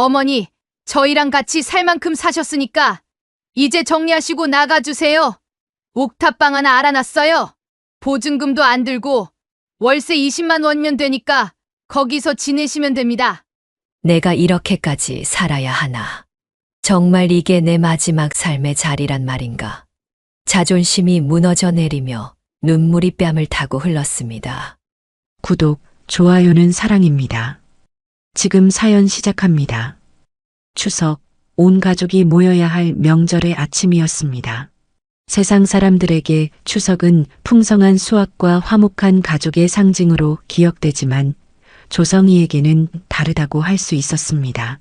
어머니, 저희랑 같이 살 만큼 사셨으니까 이제 정리하시고 나가주세요. 옥탑방 하나 알아놨어요. 보증금도 안 들고 월세 20만 원면 되니까 거기서 지내시면 됩니다. 내가 이렇게까지 살아야 하나. 정말 이게 내 마지막 삶의 자리란 말인가. 자존심이 무너져 내리며 눈물이 뺨을 타고 흘렀습니다. 구독, 좋아요는 사랑입니다. 지금 사연 시작합니다. 추석, 온 가족이 모여야 할 명절의 아침이었습니다. 세상 사람들에게 추석은 풍성한 수확과 화목한 가족의 상징으로 기억되지만 조성이에게는 다르다고 할 수 있었습니다.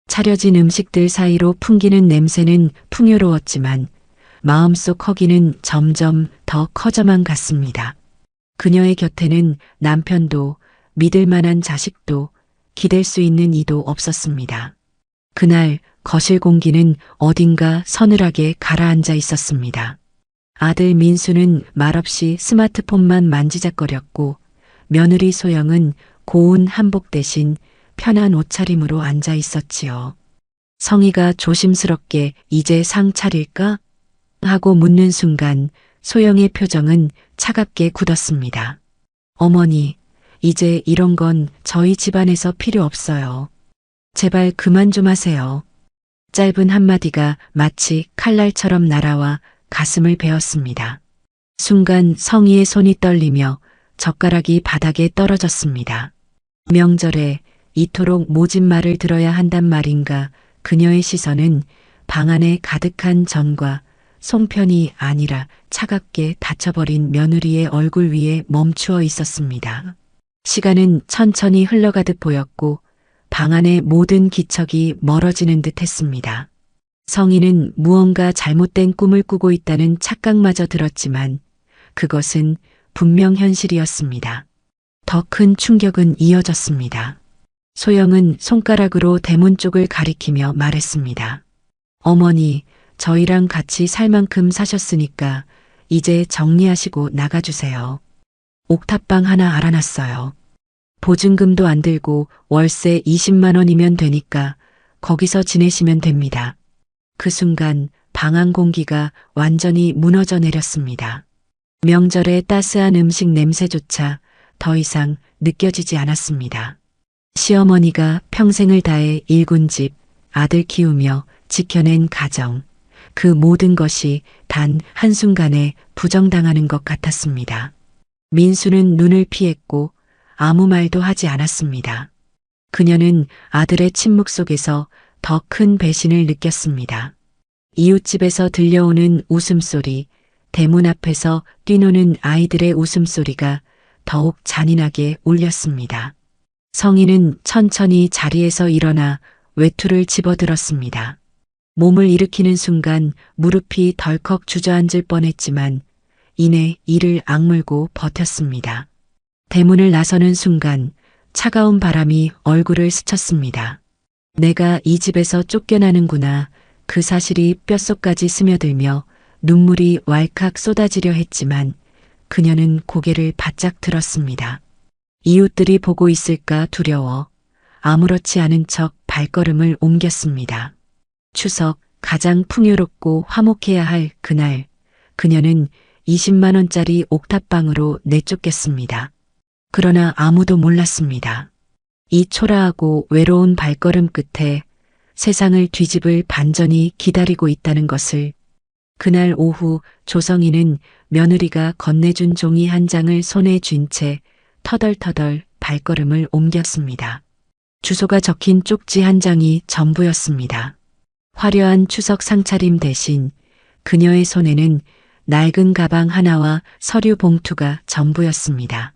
차려진 음식들 사이로 풍기는 냄새는 풍요로웠지만 마음속 허기는 점점 더 커져만 갔습니다. 그녀의 곁에는 남편도 믿을 만한 자식도 기댈 수 있는 이도 없었습니다. 그날 거실 공기는 어딘가 서늘하게 가라앉아 있었습니다. 아들 민수는 말없이 스마트폰만 만지작거렸고 며느리 소영은 고운 한복 대신 편한 옷차림으로 앉아 있었지요. 성희가 조심스럽게 이제 상 차릴까? 하고 묻는 순간 소영의 표정은 차갑게 굳었습니다. 어머니, 이제 이런 건 저희 집안에서 필요 없어요. 제발 그만 좀 하세요. 짧은 한마디가 마치 칼날처럼 날아와 가슴을 베었습니다. 순간 성희의 손이 떨리며 젓가락이 바닥에 떨어졌습니다. 명절에 이토록 모진 말을 들어야 한단 말인가. 그녀의 시선은 방 안에 가득한 전과 송편이 아니라 차갑게 닫혀버린 며느리의 얼굴 위에 멈추어 있었습니다. 시간은 천천히 흘러가듯 보였고 방 안의 모든 기척이 멀어지는 듯 했습니다. 성희는 무언가 잘못된 꿈을 꾸고 있다는 착각마저 들었지만 그것은 분명 현실이었습니다. 더 큰 충격은 이어졌습니다. 소영은 손가락으로 대문 쪽을 가리키며 말했습니다. 어머니, 저희랑 같이 살 만큼 사셨으니까 이제 정리하시고 나가주세요. 옥탑방 하나 알아놨어요. 보증금도 안 들고 월세 20만 원이면 되니까 거기서 지내시면 됩니다. 그 순간 방 안 공기가 완전히 무너져 내렸습니다. 명절의 따스한 음식 냄새조차 더 이상 느껴지지 않았습니다. 시어머니가 평생을 다해 일군 집, 아들 키우며 지켜낸 가정, 그 모든 것이 단 한순간에 부정당하는 것 같았습니다. 민수는 눈을 피했고 아무 말도 하지 않았습니다. 그녀는 아들의 침묵 속에서 더 큰 배신을 느꼈습니다. 이웃집에서 들려오는 웃음소리, 대문 앞에서 뛰노는 아이들의 웃음소리가 더욱 잔인하게 울렸습니다. 성희는 천천히 자리에서 일어나 외투를 집어들었습니다. 몸을 일으키는 순간 무릎이 덜컥 주저앉을 뻔했지만 이내 이를 악물고 버텼습니다. 대문을 나서는 순간 차가운 바람이 얼굴을 스쳤습니다. 내가 이 집에서 쫓겨나는구나. 그 사실이 뼛속까지 스며들며 눈물이 왈칵 쏟아지려 했지만 그녀는 고개를 바짝 들었습니다. 이웃들이 보고 있을까 두려워 아무렇지 않은 척 발걸음을 옮겼습니다. 추석 가장 풍요롭고 화목해야 할 그날, 그녀는 20만 원짜리 옥탑방으로 내쫓겼습니다. 그러나 아무도 몰랐습니다. 이 초라하고 외로운 발걸음 끝에 세상을 뒤집을 반전이 기다리고 있다는 것을. 그날 오후 조성이는 며느리가 건네준 종이 한 장을 손에 쥔 채 터덜터덜 발걸음을 옮겼습니다. 주소가 적힌 쪽지 한 장이 전부였습니다. 화려한 추석 상차림 대신 그녀의 손에는 낡은 가방 하나와 서류 봉투가 전부였습니다.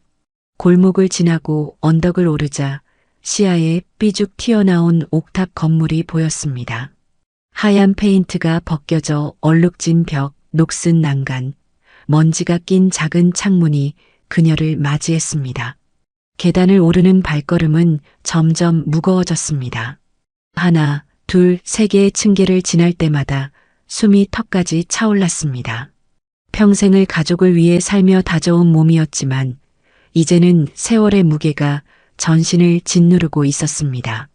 골목을 지나고 언덕을 오르자 시야에 삐죽 튀어나온 옥탑 건물이 보였습니다. 하얀 페인트가 벗겨져 얼룩진 벽, 녹슨 난간, 먼지가 낀 작은 창문이 그녀를 맞이했습니다. 계단을 오르는 발걸음은 점점 무거워졌습니다. 하나, 둘, 세 개의 층계를 지날 때마다 숨이 턱까지 차올랐습니다. 평생을 가족을 위해 살며 다져온 몸이었지만 이제는 세월의 무게가 전신을 짓누르고 있었습니다.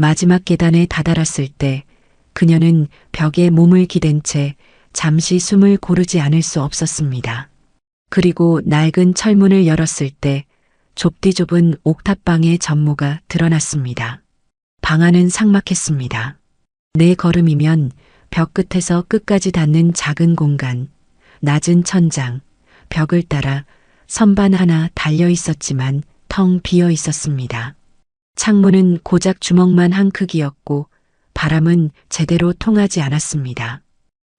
마지막 계단에 다다랐을 때 그녀는 벽에 몸을 기댄 채 잠시 숨을 고르지 않을 수 없었습니다. 그리고 낡은 철문을 열었을 때 좁디 좁은 옥탑방의 전모가 드러났습니다. 방 안은 삭막했습니다. 네 걸음이면 벽 끝에서 끝까지 닿는 작은 공간, 낮은 천장, 벽을 따라 선반 하나 달려 있었지만 텅 비어 있었습니다. 창문은 고작 주먹만 한 크기였고 바람은 제대로 통하지 않았습니다.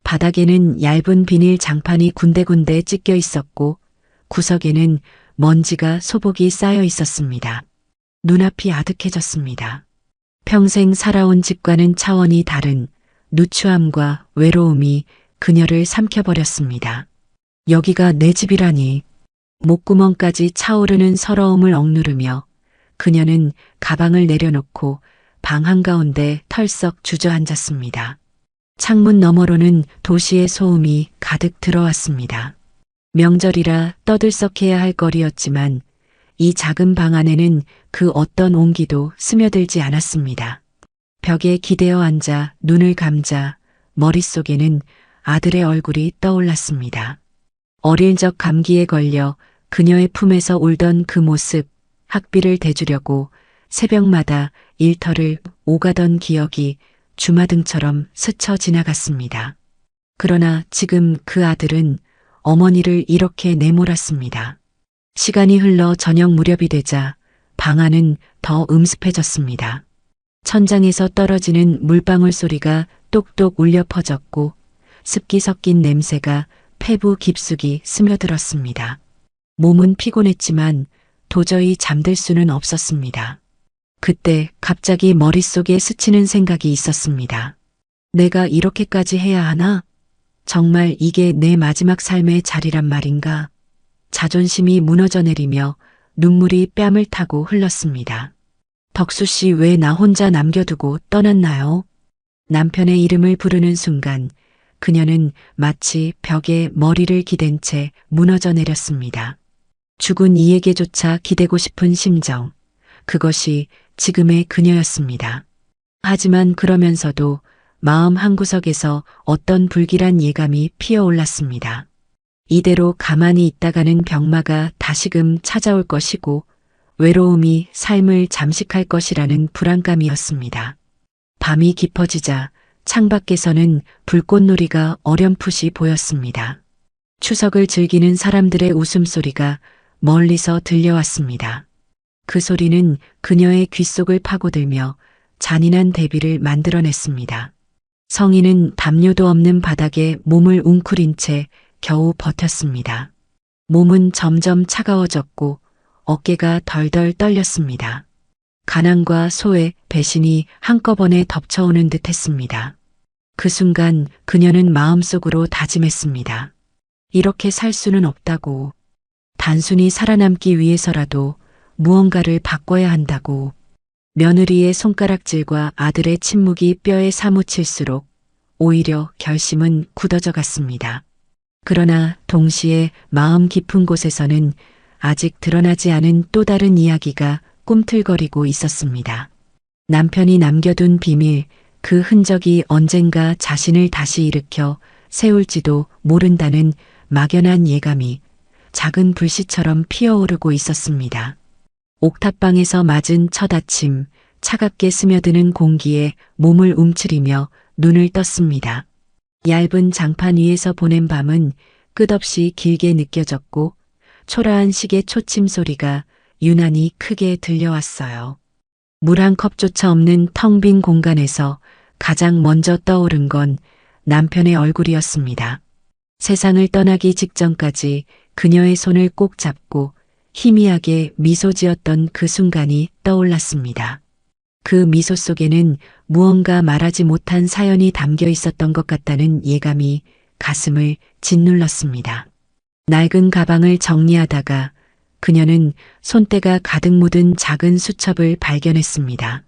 바닥에는 얇은 비닐 장판이 군데군데 찢겨 있었고 구석에는 먼지가 소복이 쌓여 있었습니다. 눈앞이 아득해졌습니다. 평생 살아온 집과는 차원이 다른 누추함과 외로움이 그녀를 삼켜버렸습니다. 여기가 내 집이라니. 목구멍까지 차오르는 서러움을 억누르며 그녀는 가방을 내려놓고 방 한가운데 털썩 주저앉았습니다. 창문 너머로는 도시의 소음이 가득 들어왔습니다. 명절이라 떠들썩해야 할 거리였지만 이 작은 방 안에는 그 어떤 온기도 스며들지 않았습니다. 벽에 기대어 앉아 눈을 감자 머릿속에는 아들의 얼굴이 떠올랐습니다. 어릴 적 감기에 걸려 그녀의 품에서 울던 그 모습, 학비를 대주려고 새벽마다 일터를 오가던 기억이 주마등처럼 스쳐 지나갔습니다. 그러나 지금 그 아들은 어머니를 이렇게 내몰았습니다. 시간이 흘러 저녁 무렵이 되자 방 안은 더 음습해졌습니다. 천장에서 떨어지는 물방울 소리가 똑똑 울려 퍼졌고 습기 섞인 냄새가 폐부 깊숙이 스며들었습니다. 몸은 피곤했지만 도저히 잠들 수는 없었습니다. 그때 갑자기 머릿속에 스치는 생각이 있었습니다. 내가 이렇게까지 해야 하나? 정말 이게 내 마지막 삶의 자리란 말인가? 자존심이 무너져 내리며 눈물이 뺨을 타고 흘렀습니다. 덕수 씨 왜 나 혼자 남겨두고 떠났나요? 남편의 이름을 부르는 순간 그녀는 마치 벽에 머리를 기댄 채 무너져 내렸습니다. 죽은 이에게조차 기대고 싶은 심정, 그것이 지금의 그녀였습니다. 하지만 그러면서도 마음 한구석에서 어떤 불길한 예감이 피어올랐습니다. 이대로 가만히 있다가는 병마가 다시금 찾아올 것이고 외로움이 삶을 잠식할 것이라는 불안감이었습니다. 밤이 깊어지자 창밖에서는 불꽃놀이가 어렴풋이 보였습니다. 추석을 즐기는 사람들의 웃음소리가 멀리서 들려왔습니다. 그 소리는 그녀의 귓속을 파고들며 잔인한 대비를 만들어냈습니다. 성인은 담요도 없는 바닥에 몸을 웅크린 채 겨우 버텼습니다. 몸은 점점 차가워졌고 어깨가 덜덜 떨렸습니다. 가난과 소외, 배신이 한꺼번에 덮쳐오는 듯 했습니다. 그 순간 그녀는 마음속으로 다짐했습니다. 이렇게 살 수는 없다고. 단순히 살아남기 위해서라도 무언가를 바꿔야 한다고. 며느리의 손가락질과 아들의 침묵이 뼈에 사무칠수록 오히려 결심은 굳어져 갔습니다. 그러나 동시에 마음 깊은 곳에서는 아직 드러나지 않은 또 다른 이야기가 꿈틀거리고 있었습니다. 남편이 남겨둔 비밀, 그 흔적이 언젠가 자신을 다시 일으켜 세울지도 모른다는 막연한 예감이 작은 불씨처럼 피어오르고 있었습니다. 옥탑방에서 맞은 첫 아침, 차갑게 스며드는 공기에 몸을 움츠리며 눈을 떴습니다. 얇은 장판 위에서 보낸 밤은 끝없이 길게 느껴졌고 초라한 시계 초침 소리가 유난히 크게 들려왔어요. 물 한 컵조차 없는 텅 빈 공간에서 가장 먼저 떠오른 건 남편의 얼굴이었습니다. 세상을 떠나기 직전까지 그녀의 손을 꼭 잡고 희미하게 미소 지었던 그 순간이 떠올랐습니다. 그 미소 속에는 무언가 말하지 못한 사연이 담겨 있었던 것 같다는 예감이 가슴을 짓눌렀습니다. 낡은 가방을 정리하다가 그녀는 손때가 가득 묻은 작은 수첩을 발견했습니다.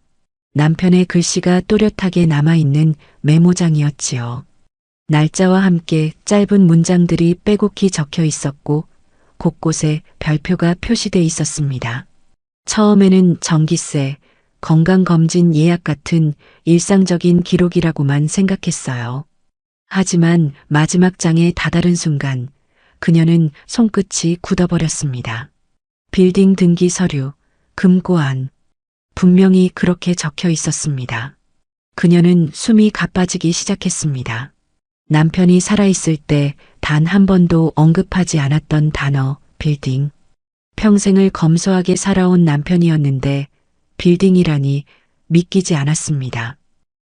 남편의 글씨가 또렷하게 남아있는 메모장이었지요. 날짜와 함께 짧은 문장들이 빼곡히 적혀 있었고 곳곳에 별표가 표시돼 있었습니다. 처음에는 전기세, 건강검진 예약 같은 일상적인 기록이라고만 생각했어요. 하지만 마지막 장에 다다른 순간 그녀는 손끝이 굳어버렸습니다. 빌딩 등기 서류, 금고안. 분명히 그렇게 적혀 있었습니다. 그녀는 숨이 가빠지기 시작했습니다. 남편이 살아있을 때 단 한 번도 언급하지 않았던 단어, 빌딩. 평생을 검소하게 살아온 남편이었는데 빌딩이라니 믿기지 않았습니다.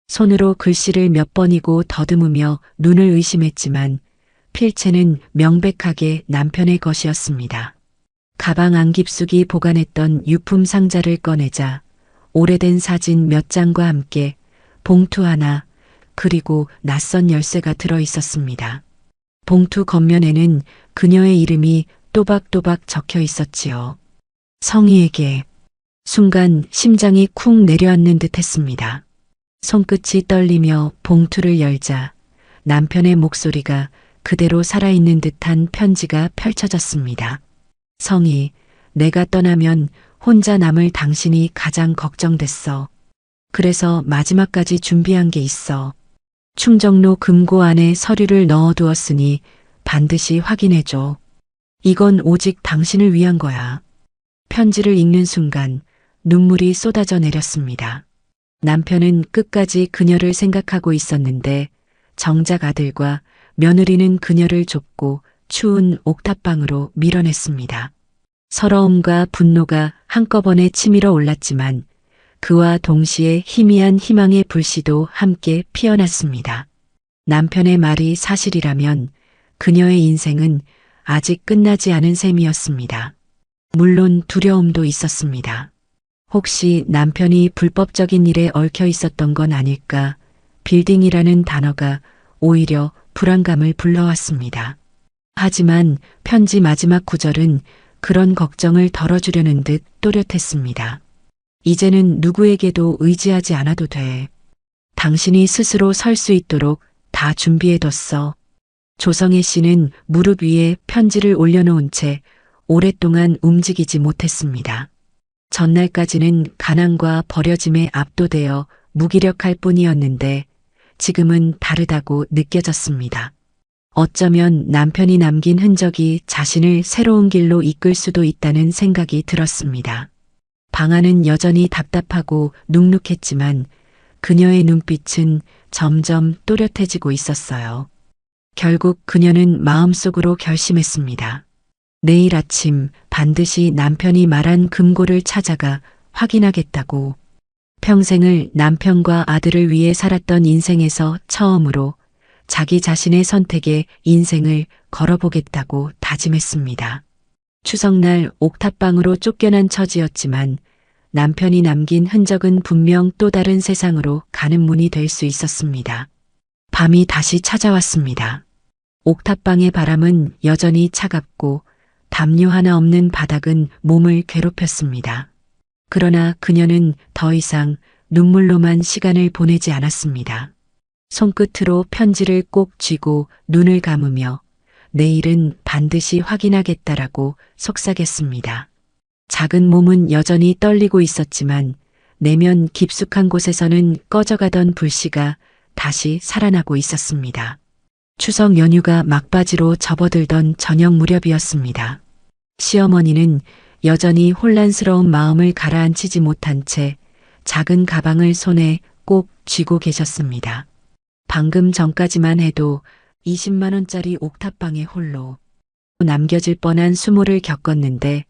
손으로 글씨를 몇 번이고 더듬으며 눈을 의심했지만 필체는 명백하게 남편의 것이었습니다. 가방 안 깊숙이 보관했던 유품 상자를 꺼내자 오래된 사진 몇 장과 함께 봉투 하나 그리고 낯선 열쇠가 들어 있었습니다. 봉투 겉면에는 그녀의 이름이 또박또박 적혀 있었지요. 성희에게. 순간 심장이 쿵 내려앉는 듯 했습니다. 손끝이 떨리며 봉투를 열자 남편의 목소리가 그대로 살아있는 듯한 편지가 펼쳐졌습니다. 성희, 내가 떠나면 혼자 남을 당신이 가장 걱정됐어. 그래서 마지막까지 준비한 게 있어. 충정로 금고 안에 서류를 넣어두었으니 반드시 확인해줘. 이건 오직 당신을 위한 거야. 편지를 읽는 순간 눈물이 쏟아져 내렸습니다. 남편은 끝까지 그녀를 생각하고 있었는데 정작 아들과 며느리는 그녀를 좁고 추운 옥탑방으로 밀어냈습니다. 서러움과 분노가 한꺼번에 치밀어 올랐지만 그와 동시에 희미한 희망의 불씨도 함께 피어났습니다. 남편의 말이 사실이라면 그녀의 인생은 아직 끝나지 않은 셈이었습니다. 물론 두려움도 있었습니다. 혹시 남편이 불법적인 일에 얽혀 있었던 건 아닐까? 빌딩이라는 단어가 오히려 불안감을 불러왔습니다. 하지만 편지 마지막 구절은 그런 걱정을 덜어주려는 듯 또렷했습니다. 이제는 누구에게도 의지하지 않아도 돼. 당신이 스스로 설 수 있도록 다 준비해뒀어. 조성혜 씨는 무릎 위에 편지를 올려놓은 채 오랫동안 움직이지 못했습니다. 전날까지는 가난과 버려짐에 압도되어 무기력할 뿐이었는데 지금은 다르다고 느껴졌습니다. 어쩌면 남편이 남긴 흔적이 자신을 새로운 길로 이끌 수도 있다는 생각이 들었습니다. 방 안은 여전히 답답하고 눅눅했지만 그녀의 눈빛은 점점 또렷해지고 있었어요. 결국 그녀는 마음속으로 결심했습니다. 내일 아침 반드시 남편이 말한 금고를 찾아가 확인하겠다고. 평생을 남편과 아들을 위해 살았던 인생에서 처음으로 자기 자신의 선택에 인생을 걸어보겠다고 다짐했습니다. 추석날 옥탑방으로 쫓겨난 처지였지만 남편이 남긴 흔적은 분명 또 다른 세상으로 가는 문이 될 수 있었습니다. 밤이 다시 찾아왔습니다. 옥탑방의 바람은 여전히 차갑고 담요 하나 없는 바닥은 몸을 괴롭혔습니다. 그러나 그녀는 더 이상 눈물로만 시간을 보내지 않았습니다. 손끝으로 편지를 꼭 쥐고 눈을 감으며 내일은 반드시 확인하겠다라고 속삭였습니다. 작은 몸은 여전히 떨리고 있었지만 내면 깊숙한 곳에서는 꺼져가던 불씨가 다시 살아나고 있었습니다. 추석 연휴가 막바지로 접어들던 저녁 무렵이었습니다. 시어머니는 여전히 혼란스러운 마음을 가라앉히지 못한 채 작은 가방을 손에 꼭 쥐고 계셨습니다. 방금 전까지만 해도 20만 원짜리 옥탑방에 홀로 남겨질 뻔한 수모를 겪었는데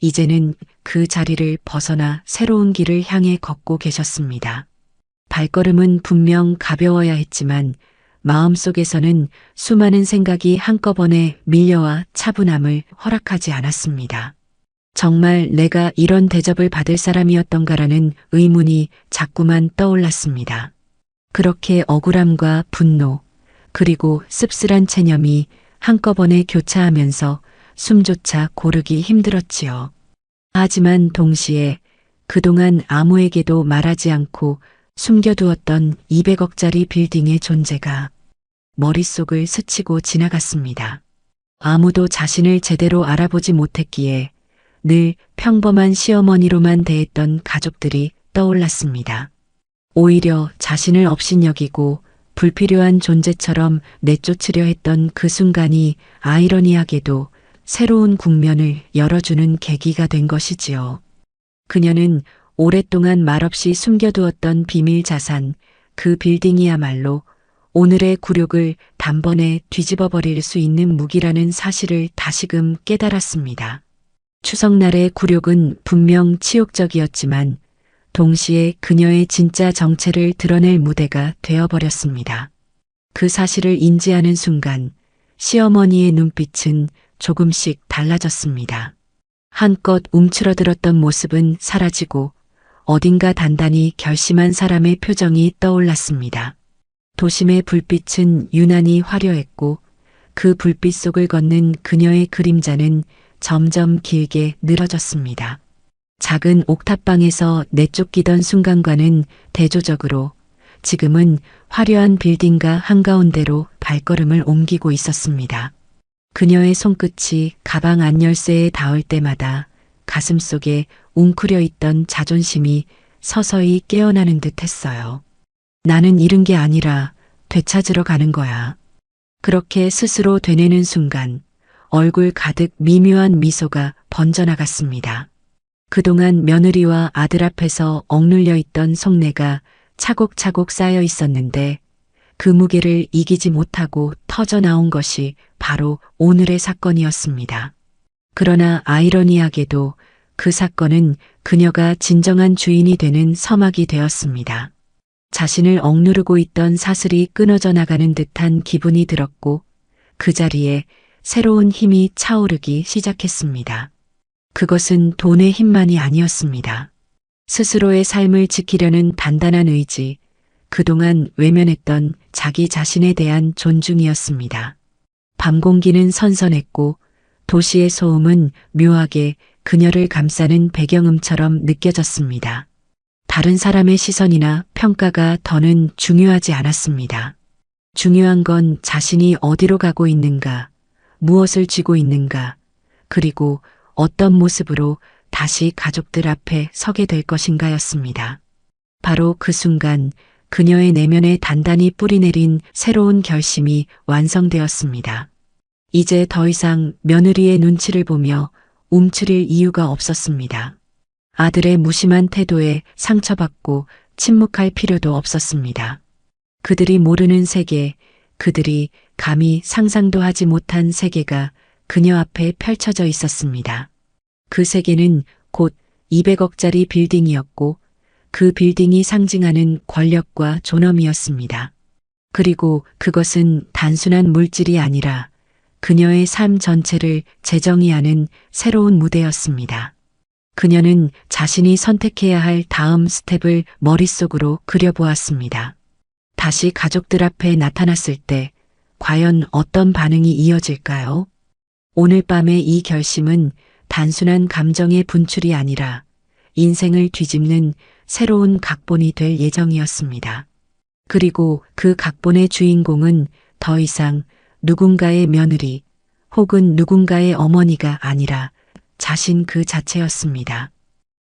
이제는 그 자리를 벗어나 새로운 길을 향해 걷고 계셨습니다. 발걸음은 분명 가벼워야 했지만 마음속에서는 수많은 생각이 한꺼번에 밀려와 차분함을 허락하지 않았습니다. 정말 내가 이런 대접을 받을 사람이었던가라는 의문이 자꾸만 떠올랐습니다. 그렇게 억울함과 분노, 그리고 씁쓸한 체념이 한꺼번에 교차하면서 숨조차 고르기 힘들었지요. 하지만 동시에 그동안 아무에게도 말하지 않고 숨겨두었던 200억짜리 빌딩의 존재가 머릿속을 스치고 지나갔습니다. 아무도 자신을 제대로 알아보지 못했기에 늘 평범한 시어머니로만 대했던 가족들이 떠올랐습니다. 오히려 자신을 업신여기고 불필요한 존재처럼 내쫓으려 했던 그 순간이 아이러니하게도 새로운 국면을 열어주는 계기가 된 것이지요. 그녀는 오랫동안 말없이 숨겨두었던 비밀 자산, 그 빌딩이야말로 오늘의 굴욕을 단번에 뒤집어 버릴 수 있는 무기라는 사실을 다시금 깨달았습니다. 추석날의 굴욕은 분명 치욕적이었지만 동시에 그녀의 진짜 정체를 드러낼 무대가 되어버렸습니다. 그 사실을 인지하는 순간 시어머니의 눈빛은 조금씩 달라졌습니다. 한껏 움츠러들었던 모습은 사라지고 어딘가 단단히 결심한 사람의 표정이 떠올랐습니다. 도심의 불빛은 유난히 화려했고 그 불빛 속을 걷는 그녀의 그림자는 점점 길게 늘어졌습니다. 작은 옥탑방에서 내쫓기던 순간과는 대조적으로 지금은 화려한 빌딩과 한가운데로 발걸음을 옮기고 있었습니다. 그녀의 손끝이 가방 안열쇠에 닿을 때마다 가슴속에 웅크려 있던 자존심이 서서히 깨어나는 듯 했어요. 나는 잃은 게 아니라 되찾으러 가는 거야. 그렇게 스스로 되뇌는 순간 얼굴 가득 미묘한 미소가 번져나갔습니다. 그동안 며느리와 아들 앞에서 억눌려 있던 속내가 차곡차곡 쌓여 있었는데 그 무게를 이기지 못하고 터져나온 것이 바로 오늘의 사건이었습니다. 그러나 아이러니하게도 그 사건은 그녀가 진정한 주인이 되는 서막이 되었습니다. 자신을 억누르고 있던 사슬이 끊어져 나가는 듯한 기분이 들었고 그 자리에 새로운 힘이 차오르기 시작했습니다. 그것은 돈의 힘만이 아니었습니다. 스스로의 삶을 지키려는 단단한 의지, 그동안 외면했던 자기 자신에 대한 존중이었습니다. 밤 공기는 선선했고 도시의 소음은 묘하게 그녀를 감싸는 배경음처럼 느껴졌습니다. 다른 사람의 시선이나 평가가 더는 중요하지 않았습니다. 중요한 건 자신이 어디로 가고 있는가, 무엇을 쥐고 있는가, 그리고 어떤 모습으로 다시 가족들 앞에 서게 될 것인가였습니다. 바로 그 순간 그녀의 내면에 단단히 뿌리내린 새로운 결심이 완성되었습니다. 이제 더 이상 며느리의 눈치를 보며 움츠릴 이유가 없었습니다. 아들의 무심한 태도에 상처받고 침묵할 필요도 없었습니다. 그들이 모르는 세계, 그들이 감히 상상도 하지 못한 세계가 그녀 앞에 펼쳐져 있었습니다. 그 세계는 곧 200억짜리 빌딩이었고 그 빌딩이 상징하는 권력과 존엄이었습니다. 그리고 그것은 단순한 물질이 아니라 그녀의 삶 전체를 재정의하는 새로운 무대였습니다. 그녀는 자신이 선택해야 할 다음 스텝을 머릿속으로 그려보았습니다. 다시 가족들 앞에 나타났을 때 과연 어떤 반응이 이어질까요? 오늘 밤의 이 결심은 단순한 감정의 분출이 아니라 인생을 뒤집는 새로운 각본이 될 예정이었습니다. 그리고 그 각본의 주인공은 더 이상 누군가의 며느리 혹은 누군가의 어머니가 아니라 자신 그 자체였습니다.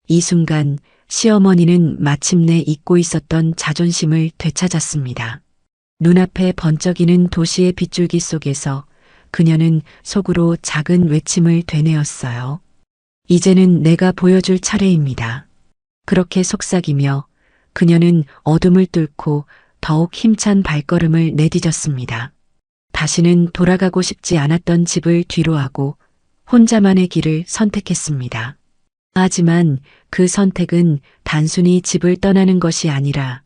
이 순간 시어머니는 마침내 잊고 있었던 자존심을 되찾았습니다. 눈앞에 번쩍이는 도시의 빗줄기 속에서 그녀는 속으로 작은 외침을 되뇌었어요. 이제는 내가 보여줄 차례입니다. 그렇게 속삭이며 그녀는 어둠을 뚫고 더욱 힘찬 발걸음을 내디뎠습니다. 다시는 돌아가고 싶지 않았던 집을 뒤로하고 혼자만의 길을 선택했습니다. 하지만 그 선택은 단순히 집을 떠나는 것이 아니라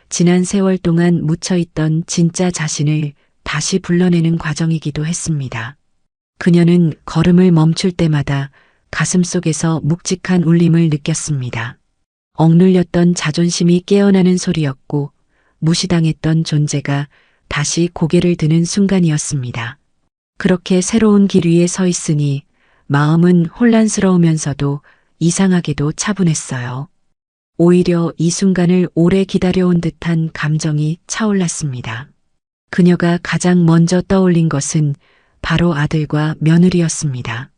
지난 세월 동안 묻혀있던 진짜 자신을 다시 불러내는 과정이기도 했습니다. 그녀는 걸음을 멈출 때마다 가슴속에서 묵직한 울림을 느꼈습니다. 억눌렸던 자존심이 깨어나는 소리였고 무시당했던 존재가 다시 고개를 드는 순간이었습니다. 그렇게 새로운 길 위에 서 있으니 마음은 혼란스러우면서도 이상하게도 차분했어요. 오히려 이 순간을 오래 기다려온 듯한 감정이 차올랐습니다. 그녀가 가장 먼저 떠올린 것은 바로 아들과 며느리였습니다.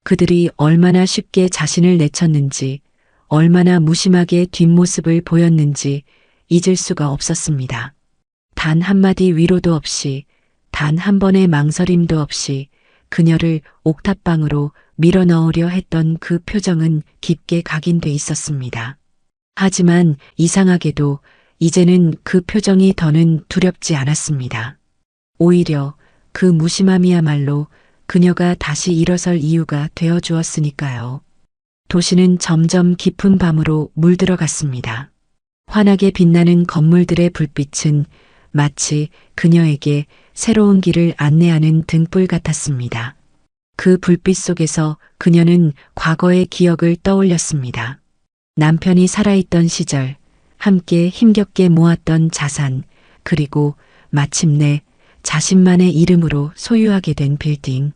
그들이 얼마나 쉽게 자신을 내쳤는지, 얼마나 무심하게 뒷모습을 보였는지 잊을 수가 없었습니다. 단 한마디 위로도 없이, 단 한 번의 망설임도 없이 그녀를 옥탑방으로 밀어 넣으려 했던 그 표정은 깊게 각인돼 있었습니다. 하지만 이상하게도 이제는 그 표정이 더는 두렵지 않았습니다. 오히려 그 무심함이야말로 그녀가 다시 일어설 이유가 되어 주었으니까요. 도시는 점점 깊은 밤으로 물들어갔습니다. 환하게 빛나는 건물들의 불빛은 마치 그녀에게 새로운 길을 안내하는 등불 같았습니다. 그 불빛 속에서 그녀는 과거의 기억을 떠올렸습니다. 남편이 살아있던 시절, 함께 힘겹게 모았던 자산, 그리고 마침내 자신만의 이름으로 소유하게 된 빌딩.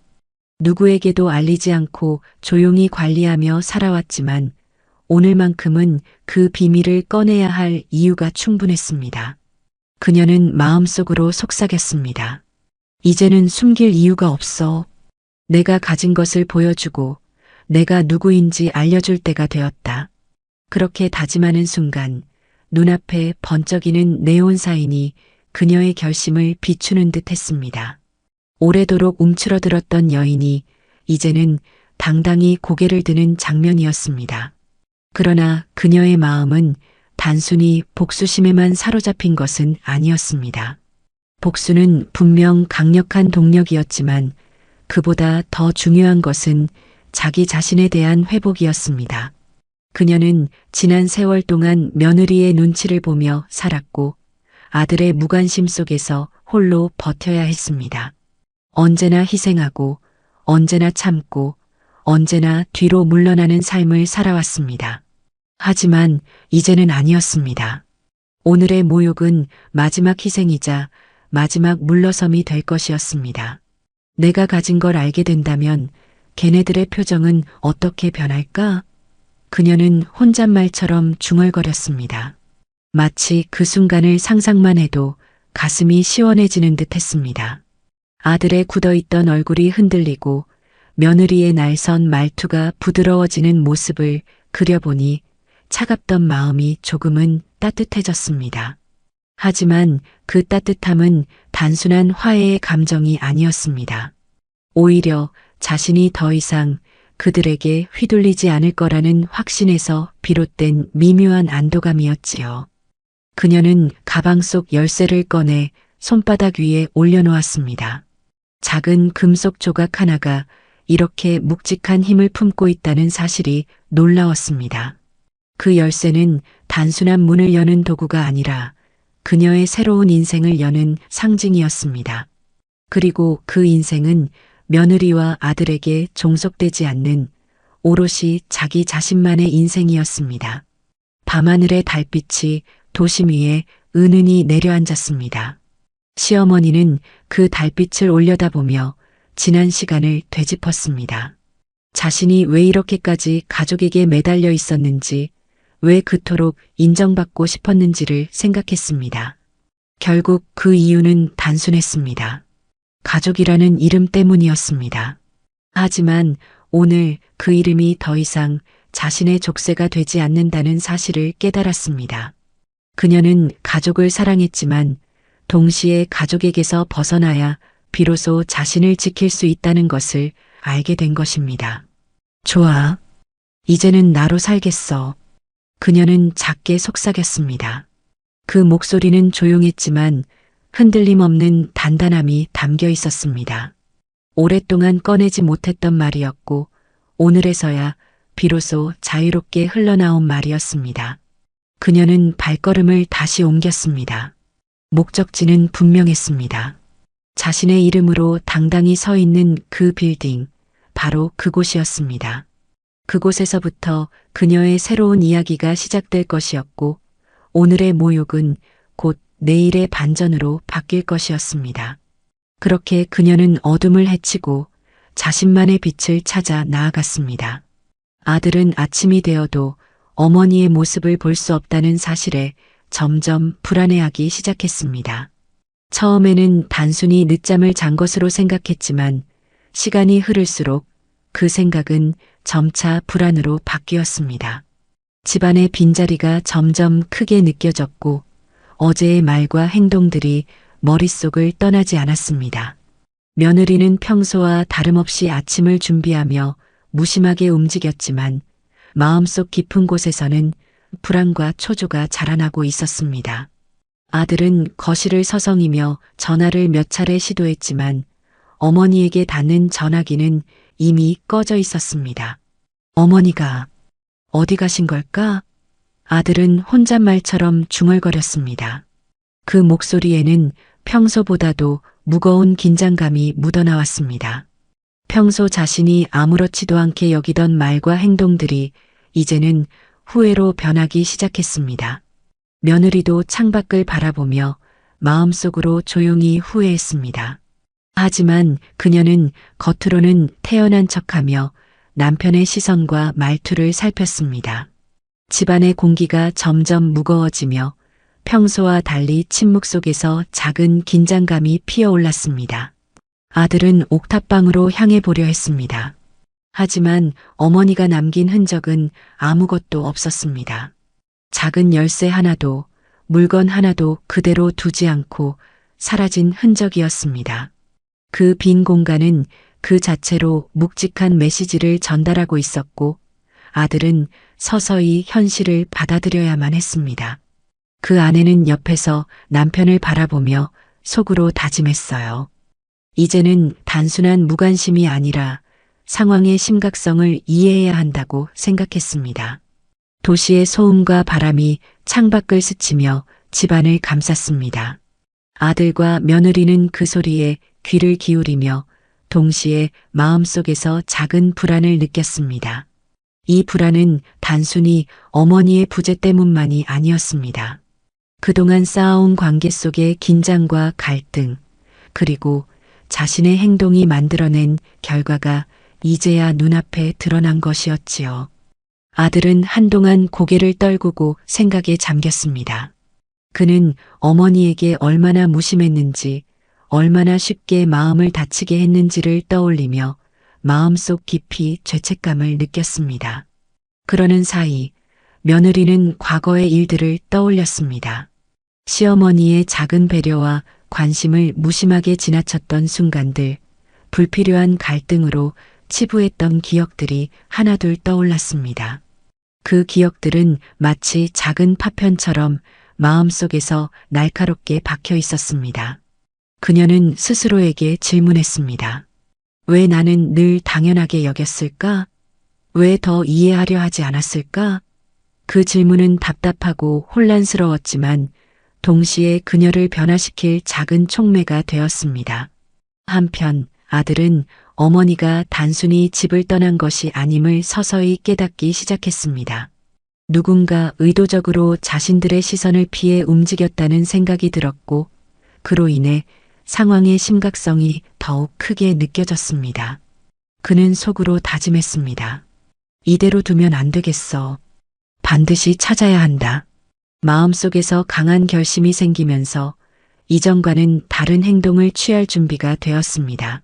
누구에게도 알리지 않고 조용히 관리하며 살아왔지만 오늘만큼은 그 비밀을 꺼내야 할 이유가 충분했습니다. 그녀는 마음속으로 속삭였습니다. 이제는 숨길 이유가 없어. 내가 가진 것을 보여주고 내가 누구인지 알려줄 때가 되었다. 그렇게 다짐하는 순간 눈앞에 번쩍이는 네온사인이 그녀의 결심을 비추는 듯 했습니다. 오래도록 움츠러들었던 여인이 이제는 당당히 고개를 드는 장면이었습니다. 그러나 그녀의 마음은 단순히 복수심에만 사로잡힌 것은 아니었습니다. 복수는 분명 강력한 동력이었지만 그보다 더 중요한 것은 자기 자신에 대한 회복이었습니다. 그녀는 지난 세월 동안 며느리의 눈치를 보며 살았고 아들의 무관심 속에서 홀로 버텨야 했습니다. 언제나 희생하고 언제나 참고 언제나 뒤로 물러나는 삶을 살아왔습니다. 하지만 이제는 아니었습니다. 오늘의 모욕은 마지막 희생이자 마지막 물러섬이 될 것이었습니다. 내가 가진 걸 알게 된다면 걔네들의 표정은 어떻게 변할까? 그녀는 혼잣말처럼 중얼거렸습니다. 마치 그 순간을 상상만 해도 가슴이 시원해지는 듯 했습니다. 아들의 굳어있던 얼굴이 흔들리고 며느리의 날선 말투가 부드러워지는 모습을 그려보니 차갑던 마음이 조금은 따뜻해졌습니다. 하지만 그 따뜻함은 단순한 화해의 감정이 아니었습니다. 오히려 자신이 더 이상 그들에게 휘둘리지 않을 거라는 확신에서 비롯된 미묘한 안도감이었지요. 그녀는 가방 속 열쇠를 꺼내 손바닥 위에 올려놓았습니다. 작은 금속 조각 하나가 이렇게 묵직한 힘을 품고 있다는 사실이 놀라웠습니다. 그 열쇠는 단순한 문을 여는 도구가 아니라 그녀의 새로운 인생을 여는 상징이었습니다. 그리고 그 인생은 며느리와 아들에게 종속되지 않는 오롯이 자기 자신만의 인생이었습니다. 밤하늘의 달빛이 도심 위에 은은히 내려앉았습니다. 시어머니는 그 달빛을 올려다보며 지난 시간을 되짚었습니다. 자신이 왜 이렇게까지 가족에게 매달려 있었는지, 왜 그토록 인정받고 싶었는지를 생각했습니다. 결국 그 이유는 단순했습니다. 가족이라는 이름 때문이었습니다. 하지만 오늘 그 이름이 더 이상 자신의 족쇄가 되지 않는다는 사실을 깨달았습니다. 그녀는 가족을 사랑했지만 동시에 가족에게서 벗어나야 비로소 자신을 지킬 수 있다는 것을 알게 된 것입니다. 좋아. 이제는 나로 살겠어. 그녀는 작게 속삭였습니다. 그 목소리는 조용했지만 흔들림 없는 단단함이 담겨 있었습니다. 오랫동안 꺼내지 못했던 말이었고 오늘에서야 비로소 자유롭게 흘러나온 말이었습니다. 그녀는 발걸음을 다시 옮겼습니다. 목적지는 분명했습니다. 자신의 이름으로 당당히 서 있는 그 빌딩, 바로 그곳이었습니다. 그곳에서부터 그녀의 새로운 이야기가 시작될 것이었고 오늘의 모욕은 곧 내일의 반전으로 바뀔 것이었습니다. 그렇게 그녀는 어둠을 헤치고 자신만의 빛을 찾아 나아갔습니다. 아들은 아침이 되어도 어머니의 모습을 볼 수 없다는 사실에 점점 불안해하기 시작했습니다. 처음에는 단순히 늦잠을 잔 것으로 생각했지만 시간이 흐를수록 그 생각은 점차 불안으로 바뀌었습니다. 집안의 빈자리가 점점 크게 느껴졌고 어제의 말과 행동들이 머릿속을 떠나지 않았습니다. 며느리는 평소와 다름없이 아침을 준비하며 무심하게 움직였지만 마음속 깊은 곳에서는 불안과 초조가 자라나고 있었습니다. 아들은 거실을 서성이며 전화를 몇 차례 시도했지만 어머니에게 닿는 전화기는 이미 꺼져 있었습니다. 어머니가 어디 가신 걸까? 아들은 혼잣말처럼 중얼거렸습니다. 그 목소리에는 평소보다도 무거운 긴장감이 묻어나왔습니다. 평소 자신이 아무렇지도 않게 여기던 말과 행동들이 이제는 후회로 변하기 시작했습니다. 며느리도 창밖을 바라보며 마음속으로 조용히 후회했습니다. 하지만 그녀는 겉으로는 태연한 척하며 남편의 시선과 말투를 살폈습니다. 집안의 공기가 점점 무거워지며 평소와 달리 침묵 속에서 작은 긴장감이 피어올랐습니다. 아들은 옥탑방으로 향해 보려 했습니다. 하지만 어머니가 남긴 흔적은 아무것도 없었습니다. 작은 열쇠 하나도 물건 하나도 그대로 두지 않고 사라진 흔적이었습니다. 그 빈 공간은 그 자체로 묵직한 메시지를 전달하고 있었고 아들은 서서히 현실을 받아들여야만 했습니다. 그 아내는 옆에서 남편을 바라보며 속으로 다짐했어요. 이제는 단순한 무관심이 아니라 상황의 심각성을 이해해야 한다고 생각했습니다. 도시의 소음과 바람이 창밖을 스치며 집안을 감쌌습니다. 아들과 며느리는 그 소리에 귀를 기울이며 동시에 마음속에서 작은 불안을 느꼈습니다. 이 불안은 단순히 어머니의 부재 때문만이 아니었습니다. 그동안 쌓아온 관계 속의 긴장과 갈등, 그리고 자신의 행동이 만들어낸 결과가 이제야 눈앞에 드러난 것이었지요. 아들은 한동안 고개를 떨구고 생각에 잠겼습니다. 그는 어머니에게 얼마나 무심했는지, 얼마나 쉽게 마음을 다치게 했는지를 떠올리며 마음속 깊이 죄책감을 느꼈습니다. 그러는 사이 며느리는 과거의 일들을 떠올렸습니다. 시어머니의 작은 배려와 관심을 무심하게 지나쳤던 순간들, 불필요한 갈등으로 치부했던 기억들이 하나둘 떠올랐습니다. 그 기억들은 마치 작은 파편처럼 마음속에서 날카롭게 박혀 있었습니다. 그녀는 스스로에게 질문했습니다. 왜 나는 늘 당연하게 여겼을까? 왜 더 이해하려 하지 않았을까? 그 질문은 답답하고 혼란스러웠지만 동시에 그녀를 변화시킬 작은 촉매가 되었습니다. 한편 아들은 어머니가 단순히 집을 떠난 것이 아님을 서서히 깨닫기 시작했습니다. 누군가 의도적으로 자신들의 시선을 피해 움직였다는 생각이 들었고 그로 인해 상황의 심각성이 더욱 크게 느껴졌습니다. 그는 속으로 다짐했습니다. 이대로 두면 안 되겠어. 반드시 찾아야 한다. 마음속에서 강한 결심이 생기면서 이전과는 다른 행동을 취할 준비가 되었습니다.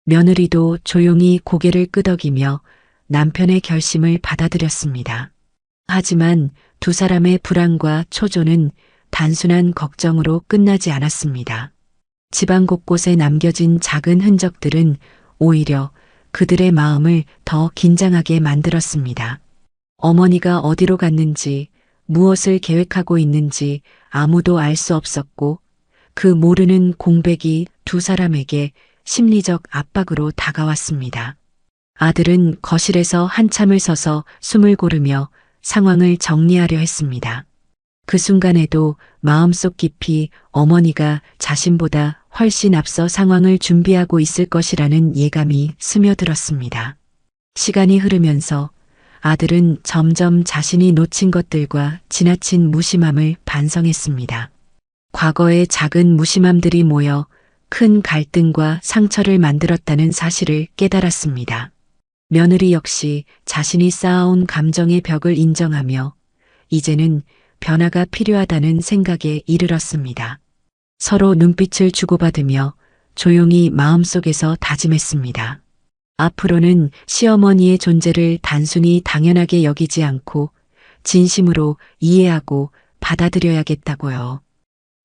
며느리도 조용히 고개를 끄덕이며 남편의 결심을 받아들였습니다. 하지만 두 사람의 불안과 초조는 단순한 걱정으로 끝나지 않았습니다. 집안 곳곳에 남겨진 작은 흔적들은 오히려 그들의 마음을 더 긴장하게 만들었습니다. 어머니가 어디로 갔는지, 무엇을 계획하고 있는지 아무도 알 수 없었고 그 모르는 공백이 두 사람에게 심리적 압박으로 다가왔습니다. 아들은 거실에서 한참을 서서 숨을 고르며 상황을 정리하려 했습니다. 그 순간에도 마음속 깊이 어머니가 자신보다 훨씬 앞서 상황을 준비하고 있을 것이라는 예감이 스며들었습니다. 시간이 흐르면서 아들은 점점 자신이 놓친 것들과 지나친 무심함을 반성했습니다. 과거의 작은 무심함들이 모여 큰 갈등과 상처를 만들었다는 사실을 깨달았습니다. 며느리 역시 자신이 쌓아온 감정의 벽을 인정하며 이제는 변화가 필요하다는 생각에 이르렀습니다. 서로 눈빛을 주고받으며 조용히 마음속에서 다짐했습니다. 앞으로는 시어머니의 존재를 단순히 당연하게 여기지 않고 진심으로 이해하고 받아들여야겠다고요.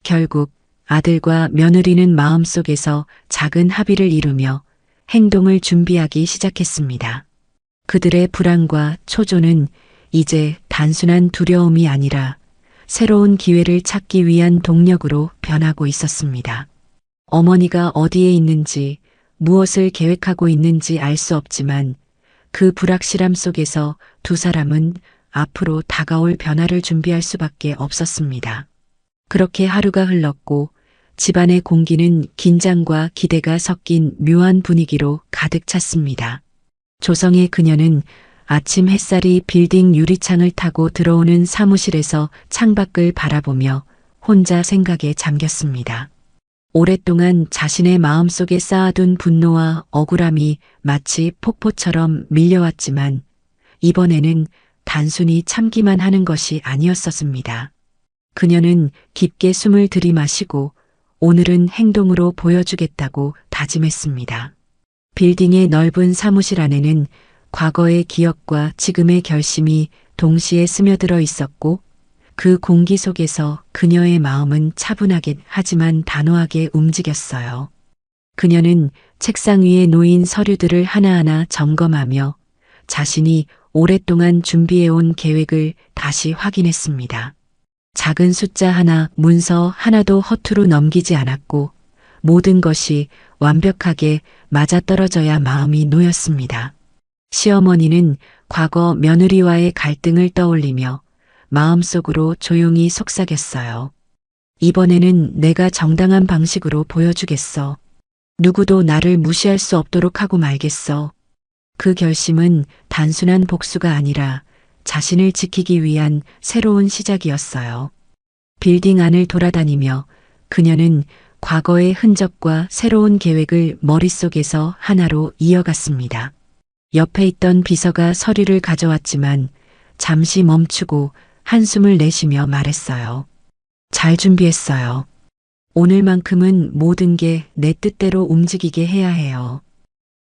결국 아들과 며느리는 마음속에서 작은 합의를 이루며 행동을 준비하기 시작했습니다. 그들의 불안과 초조는 이제 단순한 두려움이 아니라 새로운 기회를 찾기 위한 동력으로 변하고 있었습니다. 어머니가 어디에 있는지, 무엇을 계획하고 있는지 알 수 없지만 그 불확실함 속에서 두 사람은 앞으로 다가올 변화를 준비할 수밖에 없었습니다. 그렇게 하루가 흘렀고 집안의 공기는 긴장과 기대가 섞인 묘한 분위기로 가득 찼습니다. 조성의 그녀는 아침 햇살이 빌딩 유리창을 타고 들어오는 사무실에서 창밖을 바라보며 혼자 생각에 잠겼습니다. 오랫동안 자신의 마음속에 쌓아둔 분노와 억울함이 마치 폭포처럼 밀려왔지만 이번에는 단순히 참기만 하는 것이 아니었었습니다. 그녀는 깊게 숨을 들이마시고 오늘은 행동으로 보여주겠다고 다짐했습니다. 빌딩의 넓은 사무실 안에는 과거의 기억과 지금의 결심이 동시에 스며들어 있었고 그 공기 속에서 그녀의 마음은 차분하게 하지만 단호하게 움직였어요. 그녀는 책상 위에 놓인 서류들을 하나하나 점검하며 자신이 오랫동안 준비해온 계획을 다시 확인했습니다. 작은 숫자 하나, 문서 하나도 허투루 넘기지 않았고 모든 것이 완벽하게 맞아떨어져야 마음이 놓였습니다. 시어머니는 과거 며느리와의 갈등을 떠올리며 마음속으로 조용히 속삭였어요. 이번에는 내가 정당한 방식으로 보여주겠어. 누구도 나를 무시할 수 없도록 하고 말겠어. 그 결심은 단순한 복수가 아니라 자신을 지키기 위한 새로운 시작이었어요. 빌딩 안을 돌아다니며 그녀는 과거의 흔적과 새로운 계획을 머릿속에서 하나로 이어갔습니다. 옆에 있던 비서가 서류를 가져왔지만 잠시 멈추고 한숨을 내쉬며 말했어요. 잘 준비했어요. 오늘만큼은 모든 게 내 뜻대로 움직이게 해야 해요.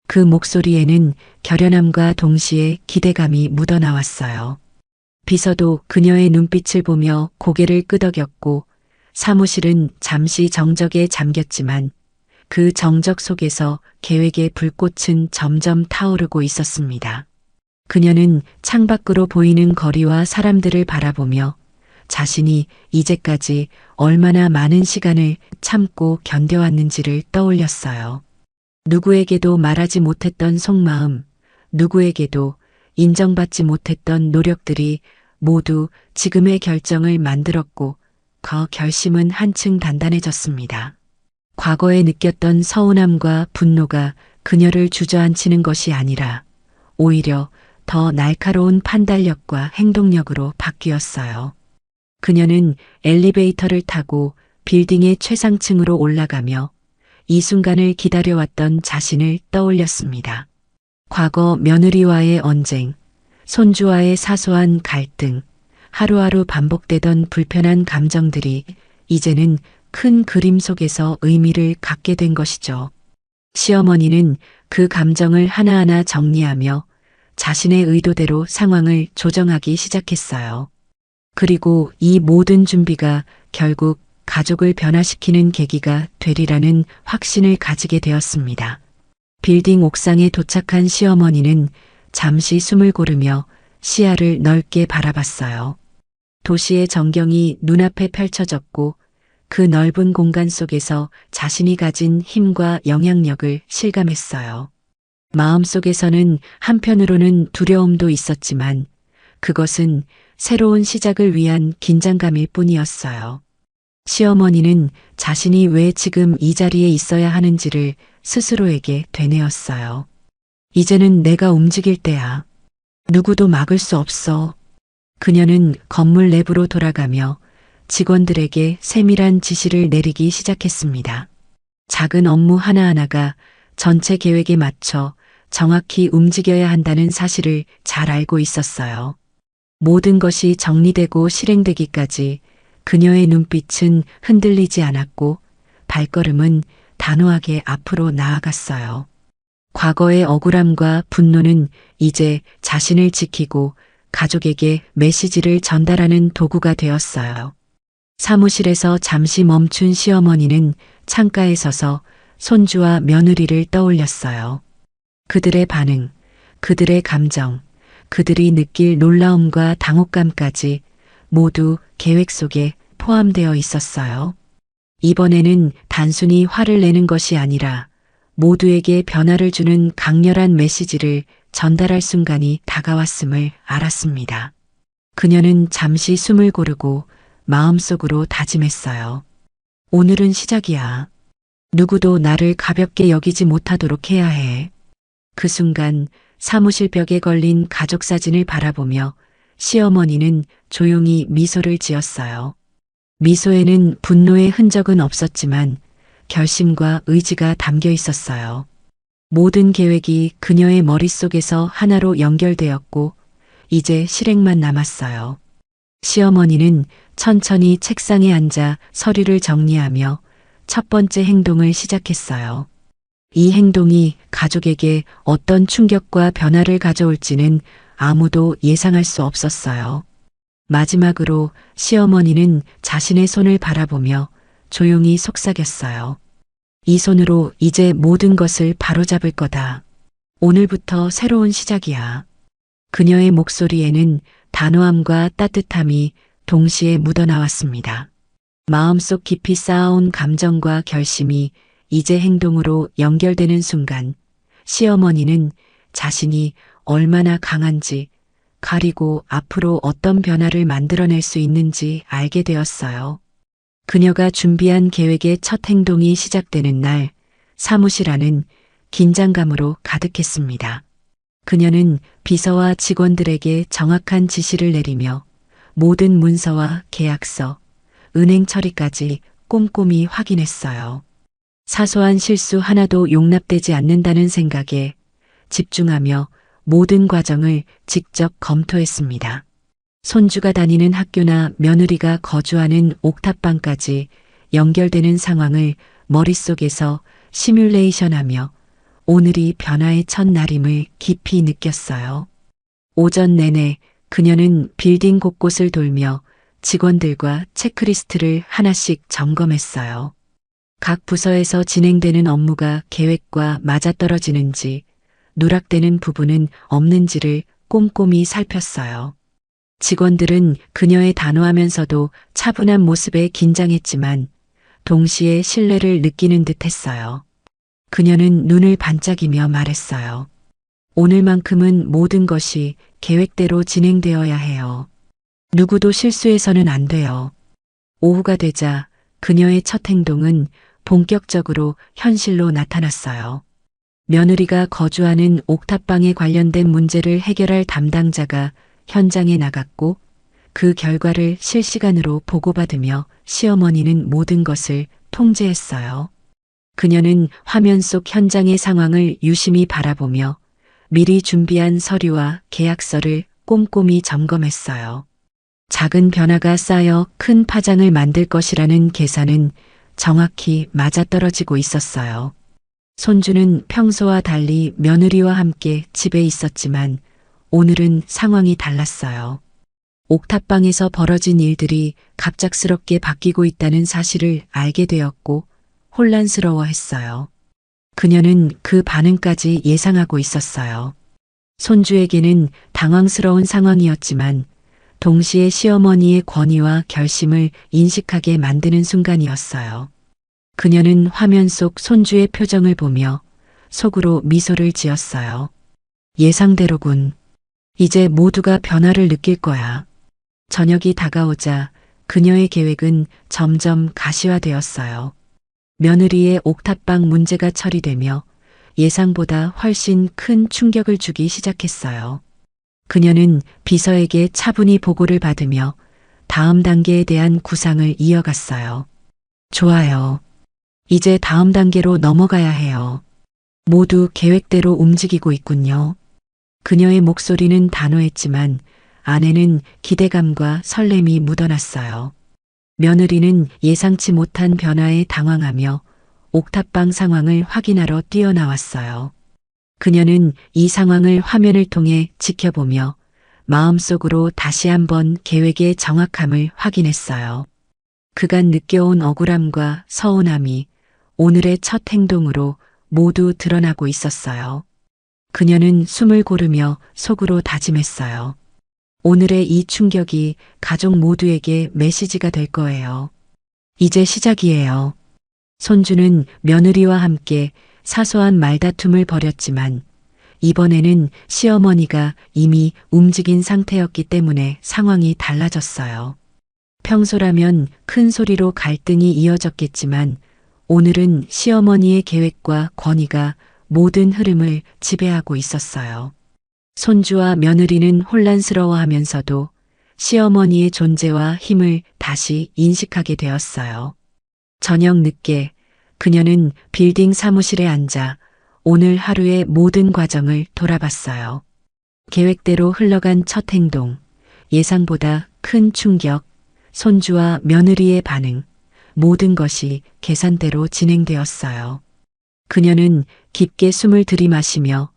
그 목소리에는 결연함과 동시에 기대감이 묻어나왔어요. 비서도 그녀의 눈빛을 보며 고개를 끄덕였고 사무실은 잠시 정적에 잠겼지만 그 정적 속에서 계획의 불꽃은 점점 타오르고 있었습니다. 그녀는 창밖으로 보이는 거리와 사람들을 바라보며 자신이 이제까지 얼마나 많은 시간을 참고 견뎌왔는지를 떠올렸어요. 누구에게도 말하지 못했던 속마음, 누구에게도 인정받지 못했던 노력들이 모두 지금의 결정을 만들었고 그 결심은 한층 단단해졌습니다. 과거에 느꼈던 서운함과 분노가 그녀를 주저앉히는 것이 아니라 오히려 더 날카로운 판단력과 행동력으로 바뀌었어요. 그녀는 엘리베이터를 타고 빌딩의 최상층으로 올라가며 이 순간을 기다려왔던 자신을 떠올렸습니다. 과거 며느리와의 언쟁, 손주와의 사소한 갈등, 하루하루 반복되던 불편한 감정들이 이제는 큰 그림 속에서 의미를 갖게 된 것이죠. 시어머니는 그 감정을 하나하나 정리하며 자신의 의도대로 상황을 조정하기 시작했어요. 그리고 이 모든 준비가 결국 가족을 변화시키는 계기가 되리라는 확신을 가지게 되었습니다. 빌딩 옥상에 도착한 시어머니는 잠시 숨을 고르며 시야를 넓게 바라봤어요. 도시의 전경이 눈앞에 펼쳐졌고 그 넓은 공간 속에서 자신이 가진 힘과 영향력을 실감했어요. 마음속에서는 한편으로는 두려움도 있었지만 그것은 새로운 시작을 위한 긴장감일 뿐이었어요. 시어머니는 자신이 왜 지금 이 자리에 있어야 하는지를 스스로에게 되뇌었어요. 이제는 내가 움직일 때야. 누구도 막을 수 없어. 그녀는 건물 내부로 돌아가며 직원들에게 세밀한 지시를 내리기 시작했습니다. 작은 업무 하나하나가 전체 계획에 맞춰 정확히 움직여야 한다는 사실을 잘 알고 있었어요. 모든 것이 정리되고 실행되기까지 그녀의 눈빛은 흔들리지 않았고 발걸음은 단호하게 앞으로 나아갔어요. 과거의 억울함과 분노는 이제 자신을 지키고 가족에게 메시지를 전달하는 도구가 되었어요. 사무실에서 잠시 멈춘 시어머니는 창가에 서서 손주와 며느리를 떠올렸어요. 그들의 반응, 그들의 감정, 그들이 느낄 놀라움과 당혹감까지 모두 계획 속에 포함되어 있었어요. 이번에는 단순히 화를 내는 것이 아니라 모두에게 변화를 주는 강렬한 메시지를 전달할 순간이 다가왔음을 알았습니다. 그녀는 잠시 숨을 고르고 마음속으로 다짐했어요. 오늘은 시작이야. 누구도 나를 가볍게 여기지 못하도록 해야 해. 그 순간 사무실 벽에 걸린 가족 사진을 바라보며 시어머니는 조용히 미소를 지었어요. 미소에는 분노의 흔적은 없었지만 결심과 의지가 담겨 있었어요. 모든 계획이 그녀의 머릿속에서 하나로 연결되었고 이제 실행만 남았어요. 시어머니는 천천히 책상에 앉아 서류를 정리하며 첫 번째 행동을 시작했어요. 이 행동이 가족에게 어떤 충격과 변화를 가져올지는 아무도 예상할 수 없었어요. 마지막으로 시어머니는 자신의 손을 바라보며 조용히 속삭였어요. 이 손으로 이제 모든 것을 바로잡을 거다. 오늘부터 새로운 시작이야. 그녀의 목소리에는 단호함과 따뜻함이 동시에 묻어나왔습니다. 마음속 깊이 쌓아온 감정과 결심이 이제 행동으로 연결되는 순간 시어머니는 자신이 얼마나 강한지 그리고 앞으로 어떤 변화를 만들어낼 수 있는지 알게 되었어요. 그녀가 준비한 계획의 첫 행동이 시작되는 날 사무실 안은 긴장감으로 가득했습니다. 그녀는 비서와 직원들에게 정확한 지시를 내리며 모든 문서와 계약서, 은행 처리까지 꼼꼼히 확인했어요. 사소한 실수 하나도 용납되지 않는다는 생각에 집중하며 모든 과정을 직접 검토했습니다. 손주가 다니는 학교나 며느리가 거주하는 옥탑방까지 연결되는 상황을 머릿속에서 시뮬레이션하며 오늘이 변화의 첫날임을 깊이 느꼈어요. 오전 내내 그녀는 빌딩 곳곳을 돌며 직원들과 체크리스트를 하나씩 점검했어요. 각 부서에서 진행되는 업무가 계획과 맞아떨어지는지, 누락되는 부분은 없는지를 꼼꼼히 살폈어요. 직원들은 그녀의 단호하면서도 차분한 모습에 긴장했지만 동시에 신뢰를 느끼는 듯 했어요. 그녀는 눈을 반짝이며 말했어요. 오늘만큼은 모든 것이 계획대로 진행되어야 해요. 누구도 실수해서는 안 돼요. 오후가 되자 그녀의 첫 행동은 본격적으로 현실로 나타났어요. 며느리가 거주하는 옥탑방에 관련된 문제를 해결할 담당자가 현장에 나갔고 그 결과를 실시간으로 보고받으며 시어머니는 모든 것을 통제했어요. 그녀는 화면 속 현장의 상황을 유심히 바라보며 미리 준비한 서류와 계약서를 꼼꼼히 점검했어요. 작은 변화가 쌓여 큰 파장을 만들 것이라는 계산은 정확히 맞아떨어지고 있었어요. 손주는 평소와 달리 며느리와 함께 집에 있었지만 오늘은 상황이 달랐어요. 옥탑방에서 벌어진 일들이 갑작스럽게 바뀌고 있다는 사실을 알게 되었고 혼란스러워했어요. 그녀는 그 반응까지 예상하고 있었어요. 손주에게는 당황스러운 상황이었지만 동시에 시어머니의 권위와 결심을 인식하게 만드는 순간이었어요. 그녀는 화면 속 손주의 표정을 보며 속으로 미소를 지었어요. 예상대로군. 이제 모두가 변화를 느낄 거야. 저녁이 다가오자 그녀의 계획은 점점 가시화되었어요. 며느리의 옥탑방 문제가 처리되며 예상보다 훨씬 큰 충격을 주기 시작했어요. 그녀는 비서에게 차분히 보고를 받으며 다음 단계에 대한 구상을 이어갔어요. 좋아요. 이제 다음 단계로 넘어가야 해요. 모두 계획대로 움직이고 있군요. 그녀의 목소리는 단호했지만 안에는 기대감과 설렘이 묻어났어요. 며느리는 예상치 못한 변화에 당황하며 옥탑방 상황을 확인하러 뛰어나왔어요. 그녀는 이 상황을 화면을 통해 지켜보며 마음속으로 다시 한번 계획의 정확함을 확인했어요. 그간 느껴온 억울함과 서운함이 오늘의 첫 행동으로 모두 드러나고 있었어요. 그녀는 숨을 고르며 속으로 다짐했어요. 오늘의 이 충격이 가족 모두에게 메시지가 될 거예요. 이제 시작이에요. 손주는 며느리와 함께 사소한 말다툼을 벌였지만 이번에는 시어머니가 이미 움직인 상태였기 때문에 상황이 달라졌어요. 평소라면 큰 소리로 갈등이 이어졌겠지만 오늘은 시어머니의 계획과 권위가 모든 흐름을 지배하고 있었어요. 손주와 며느리는 혼란스러워하면서도 시어머니의 존재와 힘을 다시 인식하게 되었어요. 저녁 늦게 그녀는 빌딩 사무실에 앉아 오늘 하루의 모든 과정을 돌아봤어요. 계획대로 흘러간 첫 행동, 예상보다 큰 충격, 손주와 며느리의 반응, 모든 것이 계산대로 진행되었어요. 그녀는 깊게 숨을 들이마시며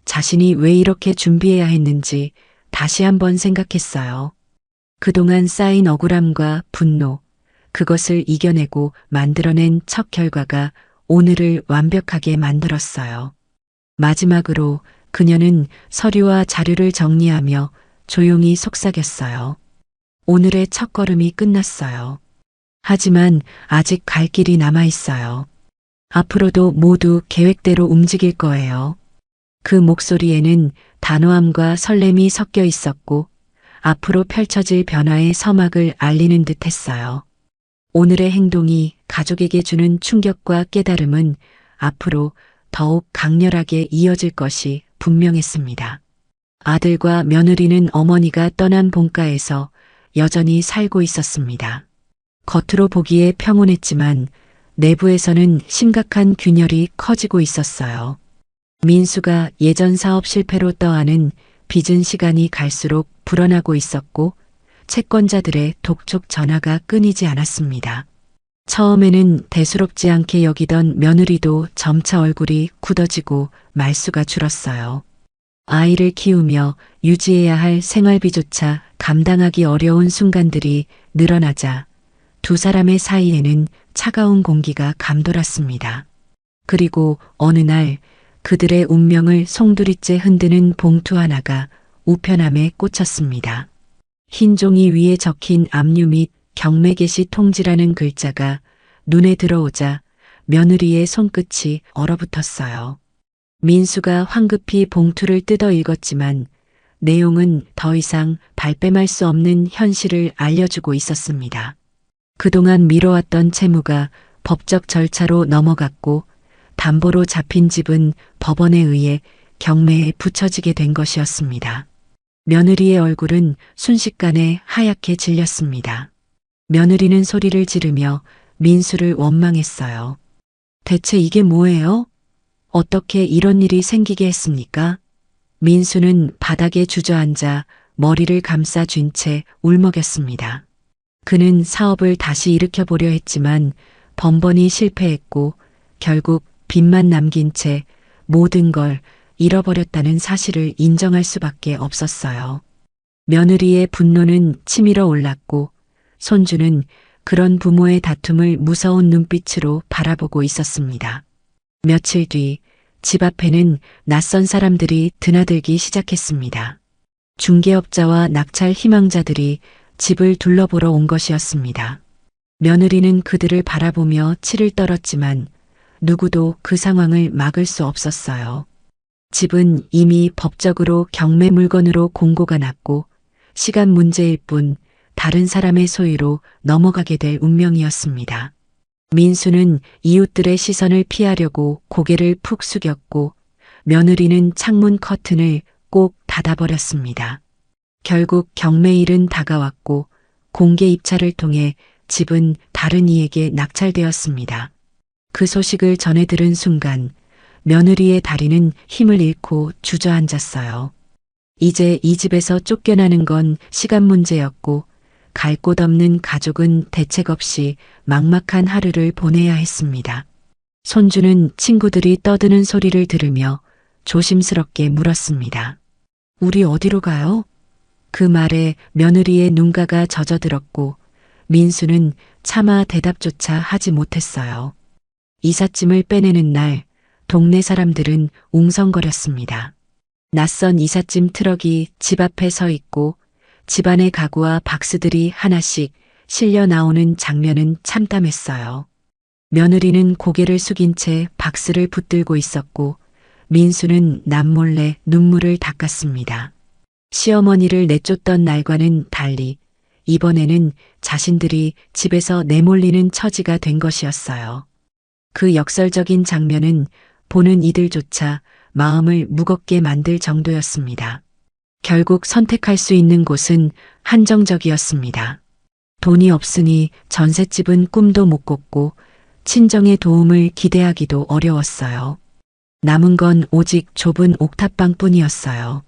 자신이 왜 이렇게 준비해야 했는지 다시 한번 생각했어요. 그동안 쌓인 억울함과 분노, 그것을 이겨내고 만들어낸 첫 결과가 오늘을 완벽하게 만들었어요. 마지막으로 그녀는 서류와 자료를 정리하며 조용히 속삭였어요. 오늘의 첫걸음이 끝났어요. 하지만 아직 갈 길이 남아 있어요. 앞으로도 모두 계획대로 움직일 거예요. 그 목소리에는 단호함과 설렘이 섞여 있었고 앞으로 펼쳐질 변화의 서막을 알리는 듯 했어요. 오늘의 행동이 가족에게 주는 충격과 깨달음은 앞으로 더욱 강렬하게 이어질 것이 분명했습니다. 아들과 며느리는 어머니가 떠난 본가에서 여전히 살고 있었습니다. 겉으로 보기에 평온했지만 내부에서는 심각한 균열이 커지고 있었어요. 민수가 예전 사업 실패로 떠안은 빚은 시간이 갈수록 불어나고 있었고 채권자들의 독촉 전화가 끊이지 않았습니다. 처음에는 대수롭지 않게 여기던 며느리도 점차 얼굴이 굳어지고 말수가 줄었어요. 아이를 키우며 유지해야 할 생활비조차 감당하기 어려운 순간들이 늘어나자 두 사람의 사이에는 차가운 공기가 감돌았습니다. 그리고 어느 날 그들의 운명을 송두리째 흔드는 봉투 하나가 우편함에 꽂혔습니다. 흰 종이 위에 적힌 압류 및 경매 개시 통지라는 글자가 눈에 들어오자 며느리의 손끝이 얼어붙었어요. 민수가 황급히 봉투를 뜯어 읽었지만 내용은 더 이상 발뺌할 수 없는 현실을 알려주고 있었습니다. 그동안 미뤄왔던 채무가 법적 절차로 넘어갔고 담보로 잡힌 집은 법원에 의해 경매에 붙여지게 된 것이었습니다. 며느리의 얼굴은 순식간에 하얗게 질렸습니다. 며느리는 소리를 지르며 민수를 원망했어요. 대체 이게 뭐예요? 어떻게 이런 일이 생기게 했습니까? 민수는 바닥에 주저앉아 머리를 감싸 쥔 채 울먹였습니다. 그는 사업을 다시 일으켜보려 했지만 번번이 실패했고 결국 빚만 남긴 채 모든 걸 잃어버렸다는 사실을 인정할 수밖에 없었어요. 며느리의 분노는 치밀어 올랐고 손주는 그런 부모의 다툼을 무서운 눈빛으로 바라보고 있었습니다. 며칠 뒤 집 앞에는 낯선 사람들이 드나들기 시작했습니다. 중개업자와 낙찰 희망자들이 집을 둘러보러 온 것이었습니다. 며느리는 그들을 바라보며 치를 떨었지만 누구도 그 상황을 막을 수 없었어요. 집은 이미 법적으로 경매 물건으로 공고가 났고 시간 문제일 뿐 다른 사람의 소유로 넘어가게 될 운명이었습니다. 민수는 이웃들의 시선을 피하려고 고개를 푹 숙였고 며느리는 창문 커튼을 꼭 닫아버렸습니다. 결국 경매일은 다가왔고 공개 입찰을 통해 집은 다른 이에게 낙찰되었습니다. 그 소식을 전해 들은 순간 며느리의 다리는 힘을 잃고 주저앉았어요. 이제 이 집에서 쫓겨나는 건 시간 문제였고 갈 곳 없는 가족은 대책 없이 막막한 하루를 보내야 했습니다. 손주는 친구들이 떠드는 소리를 들으며 조심스럽게 물었습니다. 우리 어디로 가요? 그 말에 며느리의 눈가가 젖어들었고 민수는 차마 대답조차 하지 못했어요. 이삿짐을 빼내는 날 동네 사람들은 웅성거렸습니다. 낯선 이삿짐 트럭이 집 앞에 서 있고 집안의 가구와 박스들이 하나씩 실려 나오는 장면은 참담했어요. 며느리는 고개를 숙인 채 박스를 붙들고 있었고 민수는 남몰래 눈물을 닦았습니다. 시어머니를 내쫓던 날과는 달리 이번에는 자신들이 집에서 내몰리는 처지가 된 것이었어요. 그 역설적인 장면은 보는 이들조차 마음을 무겁게 만들 정도였습니다. 결국 선택할 수 있는 곳은 한정적이었습니다. 돈이 없으니 전셋집은 꿈도 못 꿨고 친정의 도움을 기대하기도 어려웠어요. 남은 건 오직 좁은 옥탑방뿐이었어요.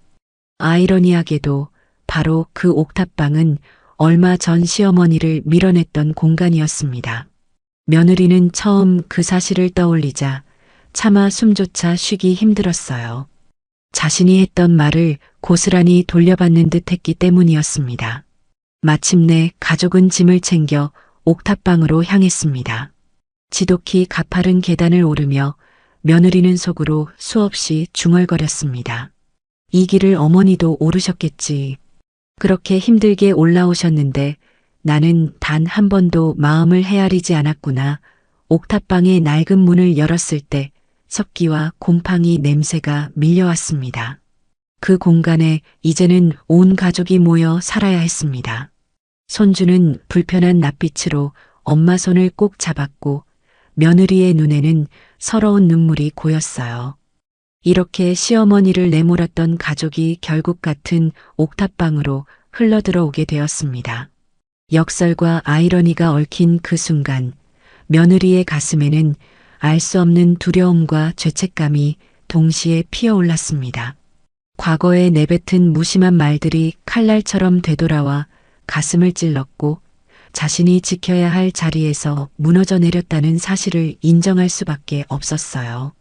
아이러니하게도 바로 그 옥탑방은 얼마 전 시어머니를 밀어냈던 공간이었습니다. 며느리는 처음 그 사실을 떠올리자 차마 숨조차 쉬기 힘들었어요. 자신이 했던 말을 고스란히 돌려받는 듯 했기 때문이었습니다. 마침내 가족은 짐을 챙겨 옥탑방으로 향했습니다. 지독히 가파른 계단을 오르며 며느리는 속으로 수없이 중얼거렸습니다. 이 길을 어머니도 오르셨겠지. 그렇게 힘들게 올라오셨는데 나는 단 한 번도 마음을 헤아리지 않았구나. 옥탑방의 낡은 문을 열었을 때 습기와 곰팡이 냄새가 밀려왔습니다. 그 공간에 이제는 온 가족이 모여 살아야 했습니다. 손주는 불편한 낯빛으로 엄마 손을 꼭 잡았고 며느리의 눈에는 서러운 눈물이 고였어요. 이렇게 시어머니를 내몰았던 가족이 결국 같은 옥탑방으로 흘러들어오게 되었습니다. 역설과 아이러니가 얽힌 그 순간 며느리의 가슴에는 알 수 없는 두려움과 죄책감이 동시에 피어올랐습니다. 과거에 내뱉은 무심한 말들이 칼날처럼 되돌아와 가슴을 찔렀고 자신이 지켜야 할 자리에서 무너져 내렸다는 사실을 인정할 수밖에 없었어요.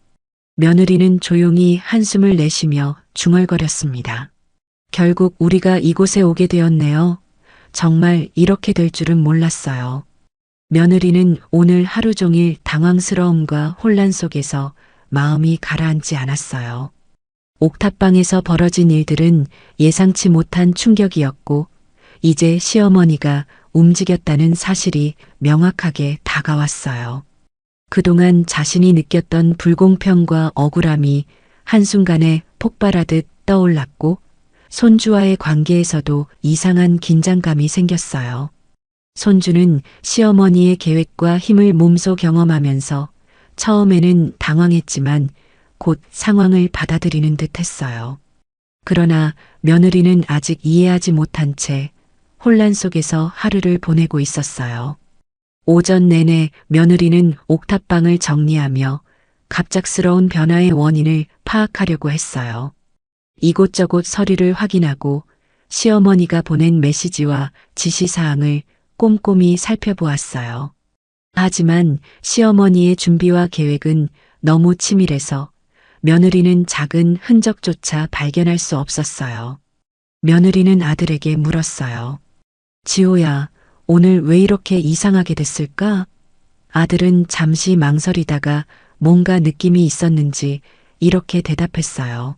며느리는 조용히 한숨을 내쉬며 중얼거렸습니다. 결국 우리가 이곳에 오게 되었네요. 정말 이렇게 될 줄은 몰랐어요. 며느리는 오늘 하루 종일 당황스러움과 혼란 속에서 마음이 가라앉지 않았어요. 옥탑방에서 벌어진 일들은 예상치 못한 충격이었고 이제 시어머니가 움직였다는 사실이 명확하게 다가왔어요. 그동안 자신이 느꼈던 불공평과 억울함이 한순간에 폭발하듯 떠올랐고 손주와의 관계에서도 이상한 긴장감이 생겼어요. 손주는 시어머니의 계획과 힘을 몸소 경험하면서 처음에는 당황했지만 곧 상황을 받아들이는 듯 했어요. 그러나 며느리는 아직 이해하지 못한 채 혼란 속에서 하루를 보내고 있었어요. 오전 내내 며느리는 옥탑방을 정리하며 갑작스러운 변화의 원인을 파악하려고 했어요. 이곳저곳 서류를 확인하고 시어머니가 보낸 메시지와 지시사항을 꼼꼼히 살펴보았어요. 하지만 시어머니의 준비와 계획은 너무 치밀해서 며느리는 작은 흔적조차 발견할 수 없었어요. 며느리는 아들에게 물었어요. 지호야, 오늘 왜 이렇게 이상하게 됐을까? 아들은 잠시 망설이다가 뭔가 느낌이 있었는지 이렇게 대답했어요.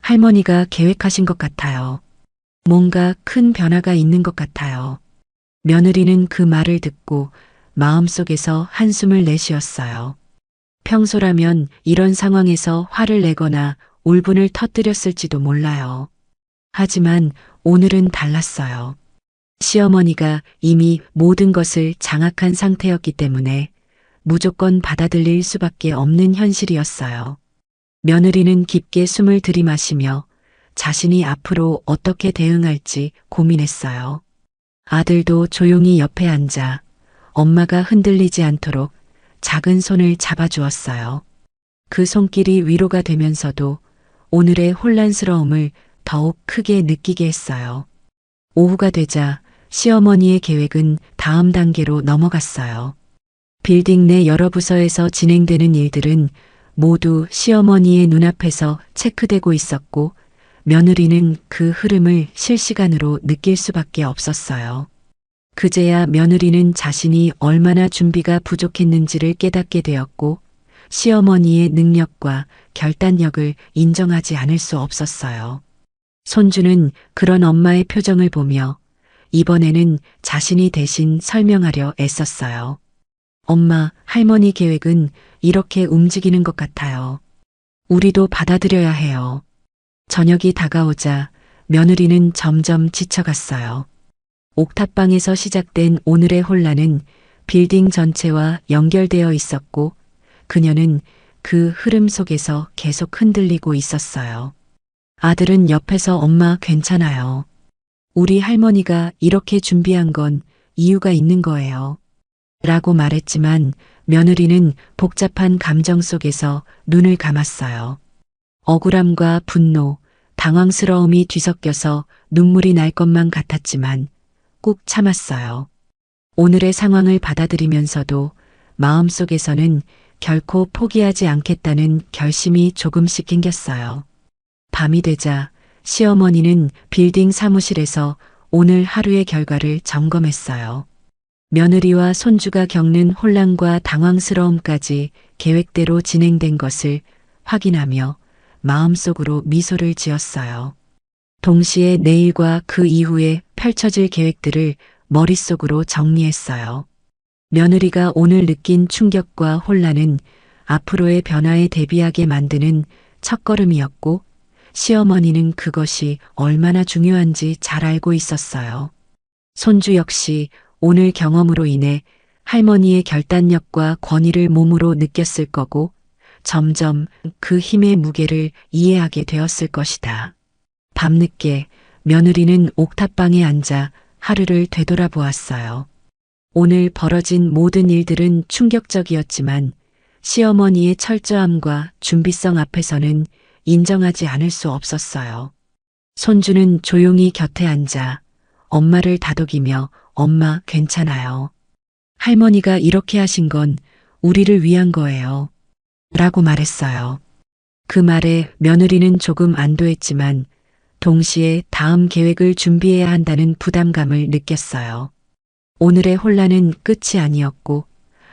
할머니가 계획하신 것 같아요. 뭔가 큰 변화가 있는 것 같아요. 며느리는 그 말을 듣고 마음속에서 한숨을 내쉬었어요. 평소라면 이런 상황에서 화를 내거나 울분을 터뜨렸을지도 몰라요. 하지만 오늘은 달랐어요. 시어머니가 이미 모든 것을 장악한 상태였기 때문에 무조건 받아들일 수밖에 없는 현실이었어요. 며느리는 깊게 숨을 들이마시며 자신이 앞으로 어떻게 대응할지 고민했어요. 아들도 조용히 옆에 앉아 엄마가 흔들리지 않도록 작은 손을 잡아주었어요. 그 손길이 위로가 되면서도 오늘의 혼란스러움을 더욱 크게 느끼게 했어요. 오후가 되자 시어머니의 계획은 다음 단계로 넘어갔어요. 빌딩 내 여러 부서에서 진행되는 일들은 모두 시어머니의 눈앞에서 체크되고 있었고 며느리는 그 흐름을 실시간으로 느낄 수밖에 없었어요. 그제야 며느리는 자신이 얼마나 준비가 부족했는지를 깨닫게 되었고 시어머니의 능력과 결단력을 인정하지 않을 수 없었어요. 손주는 그런 엄마의 표정을 보며 이번에는 자신이 대신 설명하려 애썼어요. 엄마, 할머니 계획은 이렇게 움직이는 것 같아요. 우리도 받아들여야 해요. 저녁이 다가오자 며느리는 점점 지쳐갔어요. 옥탑방에서 시작된 오늘의 혼란은 빌딩 전체와 연결되어 있었고 그녀는 그 흐름 속에서 계속 흔들리고 있었어요. 아들은 옆에서 엄마 괜찮아요. 우리 할머니가 이렇게 준비한 건 이유가 있는 거예요. 라고 말했지만 며느리는 복잡한 감정 속에서 눈을 감았어요. 억울함과 분노, 당황스러움이 뒤섞여서 눈물이 날 것만 같았지만 꾹 참았어요. 오늘의 상황을 받아들이면서도 마음속에서는 결코 포기하지 않겠다는 결심이 조금씩 생겼어요. 밤이 되자 시어머니는 빌딩 사무실에서 오늘 하루의 결과를 점검했어요. 며느리와 손주가 겪는 혼란과 당황스러움까지 계획대로 진행된 것을 확인하며 마음속으로 미소를 지었어요. 동시에 내일과 그 이후에 펼쳐질 계획들을 머릿속으로 정리했어요. 며느리가 오늘 느낀 충격과 혼란은 앞으로의 변화에 대비하게 만드는 첫걸음이었고 시어머니는 그것이 얼마나 중요한지 잘 알고 있었어요. 손주 역시 오늘 경험으로 인해 할머니의 결단력과 권위를 몸으로 느꼈을 거고 점점 그 힘의 무게를 이해하게 되었을 것이다. 밤늦게 며느리는 옥탑방에 앉아 하루를 되돌아보았어요. 오늘 벌어진 모든 일들은 충격적이었지만 시어머니의 철저함과 준비성 앞에서는 인정하지 않을 수 없었어요. 손주는 조용히 곁에 앉아 엄마를 다독이며 엄마 괜찮아요. 할머니가 이렇게 하신 건 우리를 위한 거예요. 라고 말했어요. 그 말에 며느리는 조금 안도했지만 동시에 다음 계획을 준비해야 한다는 부담감을 느꼈어요. 오늘의 혼란은 끝이 아니었고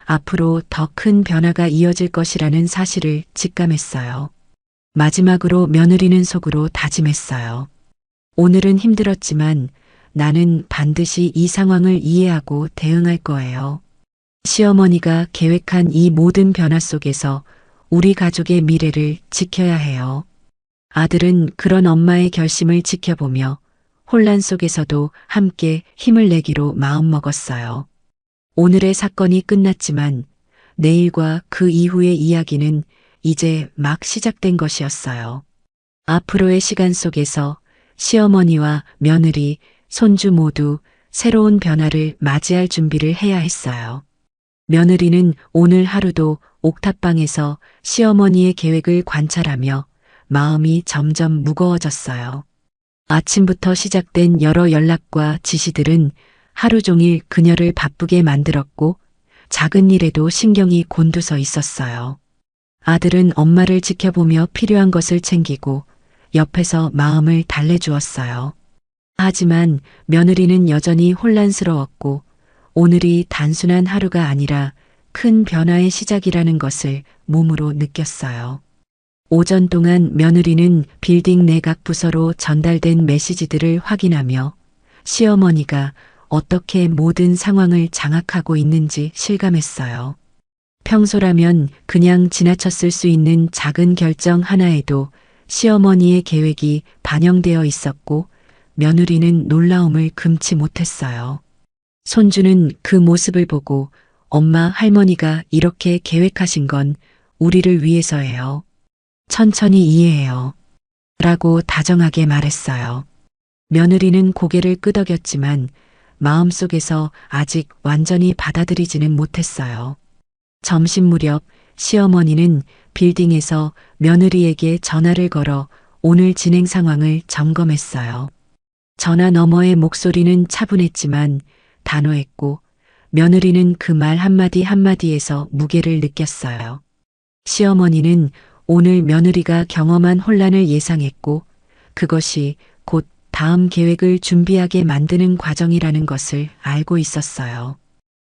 앞으로 더 큰 변화가 이어질 것이라는 사실을 직감했어요. 마지막으로 며느리는 속으로 다짐했어요. 오늘은 힘들었지만 나는 반드시 이 상황을 이해하고 대응할 거예요. 시어머니가 계획한 이 모든 변화 속에서 우리 가족의 미래를 지켜야 해요. 아들은 그런 엄마의 결심을 지켜보며 혼란 속에서도 함께 힘을 내기로 마음먹었어요. 오늘의 사건이 끝났지만 내일과 그 이후의 이야기는 이제 막 시작된 것이었어요. 앞으로의 시간 속에서 시어머니와 며느리, 손주 모두 새로운 변화를 맞이할 준비를 해야 했어요. 며느리는 오늘 하루도 옥탑방에서 시어머니의 계획을 관찰하며 마음이 점점 무거워졌어요. 아침부터 시작된 여러 연락과 지시들은 하루 종일 그녀를 바쁘게 만들었고 작은 일에도 신경이 곤두서 있었어요. 아들은 엄마를 지켜보며 필요한 것을 챙기고 옆에서 마음을 달래주었어요. 하지만 며느리는 여전히 혼란스러웠고 오늘이 단순한 하루가 아니라 큰 변화의 시작이라는 것을 몸으로 느꼈어요. 오전 동안 며느리는 빌딩 내각 부서로 전달된 메시지들을 확인하며 시어머니가 어떻게 모든 상황을 장악하고 있는지 실감했어요. 평소라면 그냥 지나쳤을 수 있는 작은 결정 하나에도 시어머니의 계획이 반영되어 있었고 며느리는 놀라움을 금치 못했어요. 손주는 그 모습을 보고 엄마 할머니가 이렇게 계획하신 건 우리를 위해서예요. 천천히 이해해요. 라고 다정하게 말했어요. 며느리는 고개를 끄덕였지만 마음속에서 아직 완전히 받아들이지는 못했어요. 점심 무렵 시어머니는 빌딩에서 며느리에게 전화를 걸어 오늘 진행 상황을 점검했어요. 전화 너머의 목소리는 차분했지만 단호했고 며느리는 그 말 한마디 한마디에서 무게를 느꼈어요. 시어머니는 오늘 며느리가 경험한 혼란을 예상했고 그것이 곧 다음 계획을 준비하게 만드는 과정이라는 것을 알고 있었어요.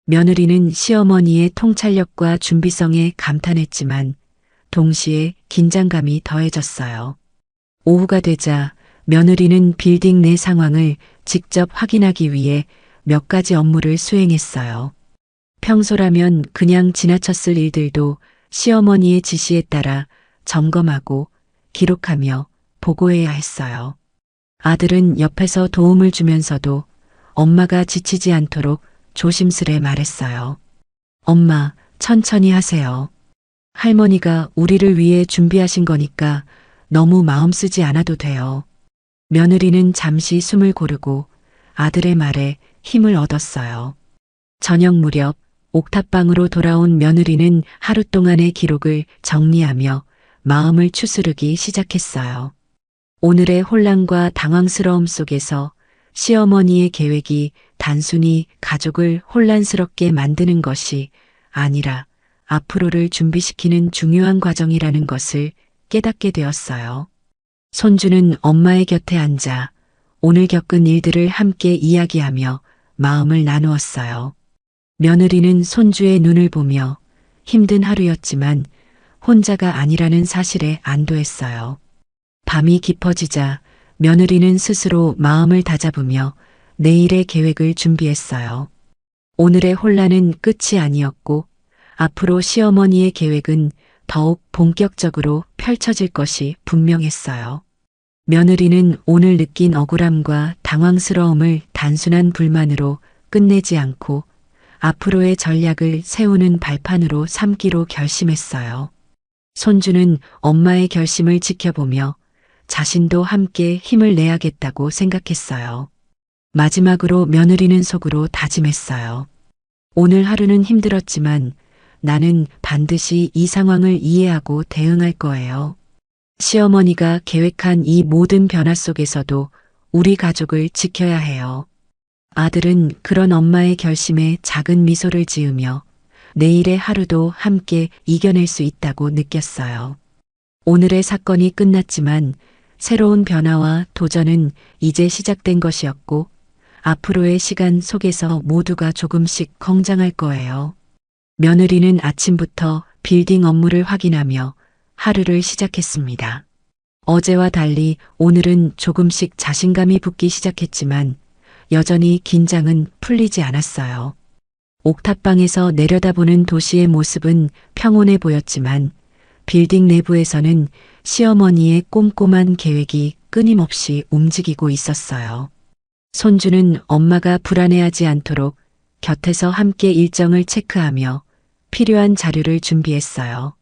며느리는 시어머니의 통찰력과 준비성에 감탄했지만 동시에 긴장감이 더해졌어요. 오후가 되자 며느리는 빌딩 내 상황을 직접 확인하기 위해 몇 가지 업무를 수행했어요. 평소라면 그냥 지나쳤을 일들도 시어머니의 지시에 따라 점검하고 기록하며 보고해야 했어요. 아들은 옆에서 도움을 주면서도 엄마가 지치지 않도록 조심스레 말했어요. 엄마, 천천히 하세요. 할머니가 우리를 위해 준비하신 거니까 너무 마음 쓰지 않아도 돼요. 며느리는 잠시 숨을 고르고 아들의 말에 힘을 얻었어요. 저녁 무렵 옥탑방으로 돌아온 며느리는 하루 동안의 기록을 정리하며 마음을 추스르기 시작했어요. 오늘의 혼란과 당황스러움 속에서 시어머니의 계획이 단순히 가족을 혼란스럽게 만드는 것이 아니라 앞으로를 준비시키는 중요한 과정이라는 것을 깨닫게 되었어요. 손주는 엄마의 곁에 앉아 오늘 겪은 일들을 함께 이야기하며 마음을 나누었어요. 며느리는 손주의 눈을 보며 힘든 하루였지만 혼자가 아니라는 사실에 안도했어요. 밤이 깊어지자 며느리는 스스로 마음을 다잡으며 내일의 계획을 준비했어요. 오늘의 혼란은 끝이 아니었고 앞으로 시어머니의 계획은 더욱 본격적으로 펼쳐질 것이 분명했어요. 며느리는 오늘 느낀 억울함과 당황스러움을 단순한 불만으로 끝내지 않고 앞으로의 전략을 세우는 발판으로 삼기로 결심했어요. 손주는 엄마의 결심을 지켜보며 자신도 함께 힘을 내야겠다고 생각했어요. 마지막으로 며느리는 속으로 다짐했어요. 오늘 하루는 힘들었지만 나는 반드시 이 상황을 이해하고 대응할 거예요. 시어머니가 계획한 이 모든 변화 속에서도 우리 가족을 지켜야 해요. 아들은 그런 엄마의 결심에 작은 미소를 지으며 내일의 하루도 함께 이겨낼 수 있다고 느꼈어요. 오늘의 사건이 끝났지만 새로운 변화와 도전은 이제 시작된 것이었고 앞으로의 시간 속에서 모두가 조금씩 성장할 거예요. 며느리는 아침부터 빌딩 업무를 확인하며 하루를 시작했습니다. 어제와 달리 오늘은 조금씩 자신감이 붙기 시작했지만 여전히 긴장은 풀리지 않았어요. 옥탑방에서 내려다보는 도시의 모습은 평온해 보였지만 빌딩 내부에서는 시어머니의 꼼꼼한 계획이 끊임없이 움직이고 있었어요. 손주는 엄마가 불안해하지 않도록 곁에서 함께 일정을 체크하며 필요한 자료를 준비했어요.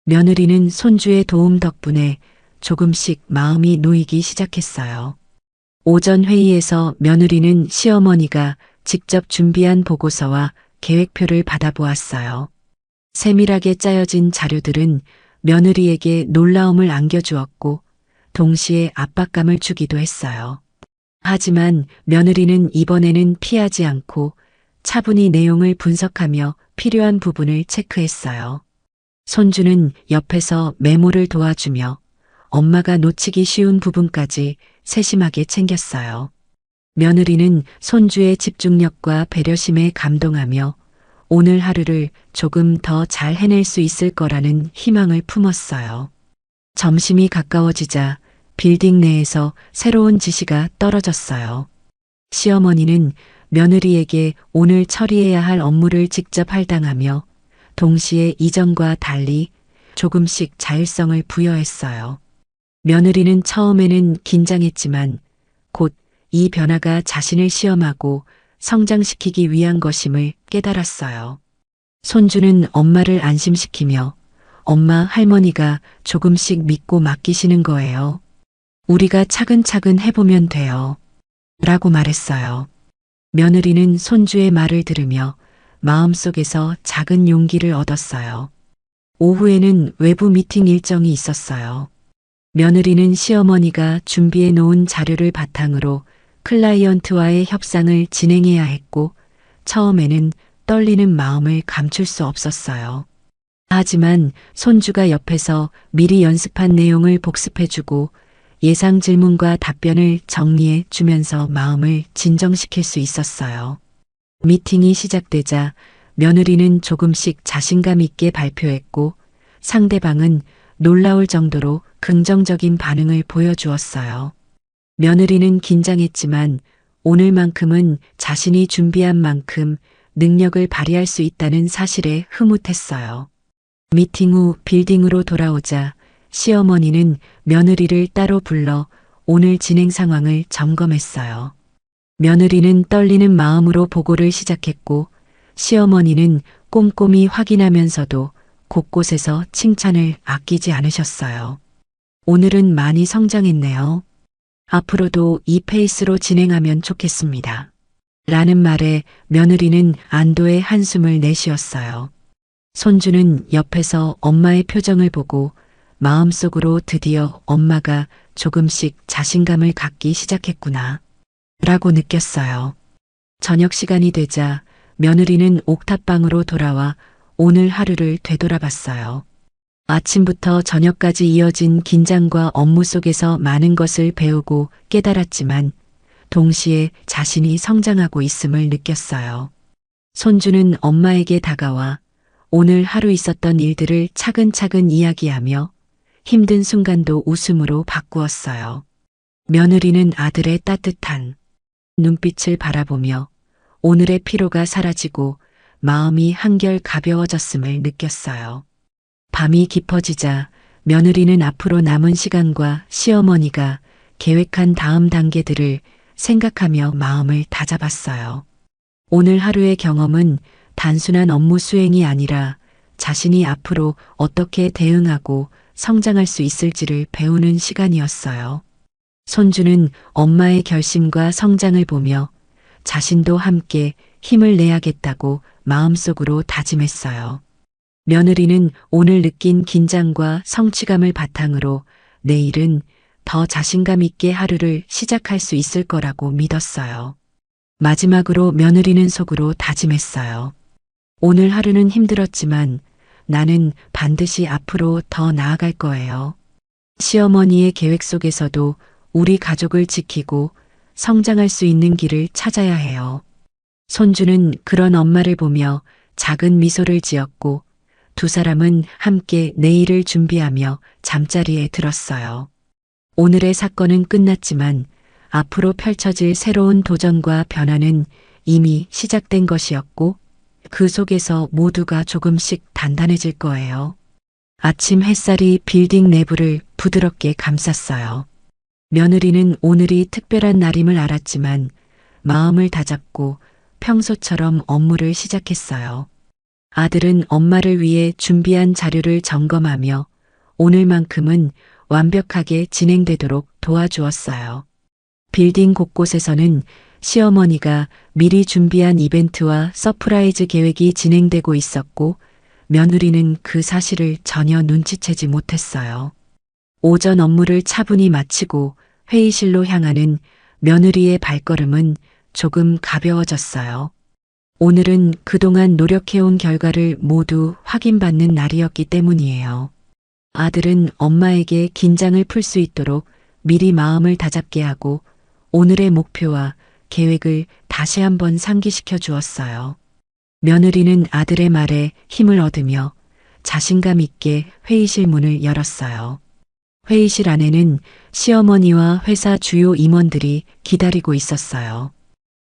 며느리는 손주의 도움 덕분에 조금씩 마음이 놓이기 시작했어요. 오전 회의에서 며느리는 시어머니가 직접 준비한 보고서와 계획표를 받아보았어요. 세밀하게 짜여진 자료들은 며느리에게 놀라움을 안겨주었고 동시에 압박감을 주기도 했어요. 하지만 며느리는 이번에는 피하지 않고 차분히 내용을 분석하며 필요한 부분을 체크했어요. 손주는 옆에서 메모를 도와주며 엄마가 놓치기 쉬운 부분까지 세심하게 챙겼어요. 며느리는 손주의 집중력과 배려심에 감동하며 오늘 하루를 조금 더 잘 해낼 수 있을 거라는 희망을 품었어요. 점심이 가까워지자 빌딩 내에서 새로운 지시가 떨어졌어요. 시어머니는 며느리에게 오늘 처리해야 할 업무를 직접 할당하며 동시에 이전과 달리 조금씩 자율성을 부여했어요. 며느리는 처음에는 긴장했지만 곧 이 변화가 자신을 시험하고 성장시키기 위한 것임을 깨달았어요. 손주는 엄마를 안심시키며 엄마, 할머니가 조금씩 믿고 맡기시는 거예요. 우리가 차근차근 해보면 돼요. 라고 말했어요. 며느리는 손주의 말을 들으며 마음속에서 작은 용기를 얻었어요. 오후에는 외부 미팅 일정이 있었어요. 며느리는 시어머니가 준비해 놓은 자료를 바탕으로 클라이언트와의 협상을 진행해야 했고 처음에는 떨리는 마음을 감출 수 없었어요. 하지만 손주가 옆에서 미리 연습한 내용을 복습해주고 예상 질문과 답변을 정리해 주면서 마음을 진정시킬 수 있었어요. 미팅이 시작되자 며느리는 조금씩 자신감 있게 발표했고 상대방은 놀라울 정도로 긍정적인 반응을 보여주었어요. 며느리는 긴장했지만 오늘만큼은 자신이 준비한 만큼 능력을 발휘할 수 있다는 사실에 흐뭇했어요. 미팅 후 빌딩으로 돌아오자 시어머니는 며느리를 따로 불러 오늘 진행 상황을 점검했어요. 며느리는 떨리는 마음으로 보고를 시작했고 시어머니는 꼼꼼히 확인하면서도 곳곳에서 칭찬을 아끼지 않으셨어요. 오늘은 많이 성장했네요. 앞으로도 이 페이스로 진행하면 좋겠습니다. 라는 말에 며느리는 안도의 한숨을 내쉬었어요. 손주는 옆에서 엄마의 표정을 보고 마음속으로 드디어 엄마가 조금씩 자신감을 갖기 시작했구나 라고 느꼈어요. 저녁 시간이 되자 며느리는 옥탑방으로 돌아와 오늘 하루를 되돌아봤어요. 아침부터 저녁까지 이어진 긴장과 업무 속에서 많은 것을 배우고 깨달았지만 동시에 자신이 성장하고 있음을 느꼈어요. 손주는 엄마에게 다가와 오늘 하루 있었던 일들을 차근차근 이야기하며 힘든 순간도 웃음으로 바꾸었어요. 며느리는 아들의 따뜻한 눈빛을 바라보며 오늘의 피로가 사라지고 마음이 한결 가벼워졌음을 느꼈어요. 밤이 깊어지자 며느리는 앞으로 남은 시간과 시어머니가 계획한 다음 단계들을 생각하며 마음을 다잡았어요. 오늘 하루의 경험은 단순한 업무 수행이 아니라 자신이 앞으로 어떻게 대응하고 성장할 수 있을지를 배우는 시간이었어요. 손주는 엄마의 결심과 성장을 보며 자신도 함께 힘을 내야겠다고 마음속으로 다짐했어요. 며느리는 오늘 느낀 긴장과 성취감을 바탕으로 내일은 더 자신감 있게 하루를 시작할 수 있을 거라고 믿었어요. 마지막으로 며느리는 속으로 다짐했어요. 오늘 하루는 힘들었지만 나는 반드시 앞으로 더 나아갈 거예요. 시어머니의 계획 속에서도 우리 가족을 지키고 성장할 수 있는 길을 찾아야 해요. 손주는 그런 엄마를 보며 작은 미소를 지었고 두 사람은 함께 내일을 준비하며 잠자리에 들었어요. 오늘의 사건은 끝났지만 앞으로 펼쳐질 새로운 도전과 변화는 이미 시작된 것이었고 그 속에서 모두가 조금씩 단단해질 거예요. 아침 햇살이 빌딩 내부를 부드럽게 감쌌어요. 며느리는 오늘이 특별한 날임을 알았지만 마음을 다잡고 평소처럼 업무를 시작했어요. 아들은 엄마를 위해 준비한 자료를 점검하며 오늘만큼은 완벽하게 진행되도록 도와주었어요. 빌딩 곳곳에서는 시어머니가 미리 준비한 이벤트와 서프라이즈 계획이 진행되고 있었고 며느리는 그 사실을 전혀 눈치채지 못했어요. 오전 업무를 차분히 마치고 회의실로 향하는 며느리의 발걸음은 조금 가벼워졌어요. 오늘은 그동안 노력해온 결과를 모두 확인받는 날이었기 때문이에요. 아들은 엄마에게 긴장을 풀 수 있도록 미리 마음을 다잡게 하고 오늘의 목표와 계획을 다시 한번 상기시켜 주었어요. 며느리는 아들의 말에 힘을 얻으며 자신감 있게 회의실 문을 열었어요. 회의실 안에는 시어머니와 회사 주요 임원들이 기다리고 있었어요.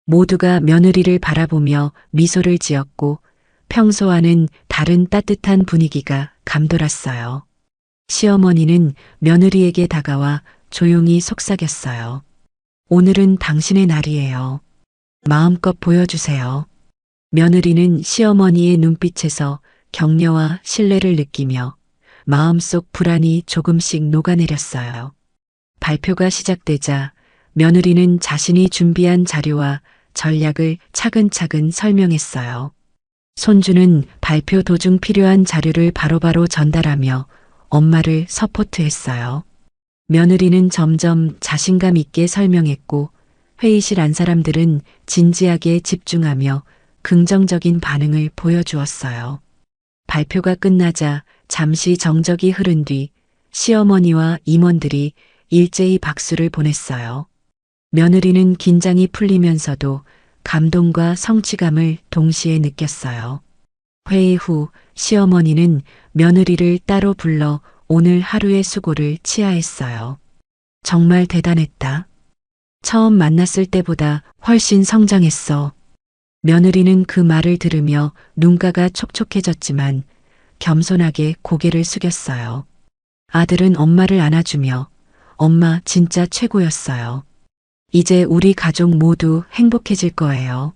모두가 며느리를 바라보며 미소를 지었고 평소와는 다른 따뜻한 분위기가 감돌았어요. 시어머니는 며느리에게 다가와 조용히 속삭였어요. 오늘은 당신의 날이에요. 마음껏 보여주세요. 며느리는 시어머니의 눈빛에서 격려와 신뢰를 느끼며 마음속 불안이 조금씩 녹아내렸어요. 발표가 시작되자 며느리는 자신이 준비한 자료와 전략을 차근차근 설명했어요. 손주는 발표 도중 필요한 자료를 바로바로 전달하며 엄마를 서포트했어요. 며느리는 점점 자신감 있게 설명했고 회의실 안 사람들은 진지하게 집중하며 긍정적인 반응을 보여주었어요. 발표가 끝나자 잠시 정적이 흐른 뒤 시어머니와 임원들이 일제히 박수를 보냈어요. 며느리는 긴장이 풀리면서도 감동과 성취감을 동시에 느꼈어요. 회의 후 시어머니는 며느리를 따로 불러 오늘 하루의 수고를 치하했어요. 정말 대단했다. 처음 만났을 때보다 훨씬 성장했어. 며느리는 그 말을 들으며 눈가가 촉촉해졌지만 겸손하게 고개를 숙였어요. 아들은 엄마를 안아주며 엄마 진짜 최고였어요. 이제 우리 가족 모두 행복해질 거예요.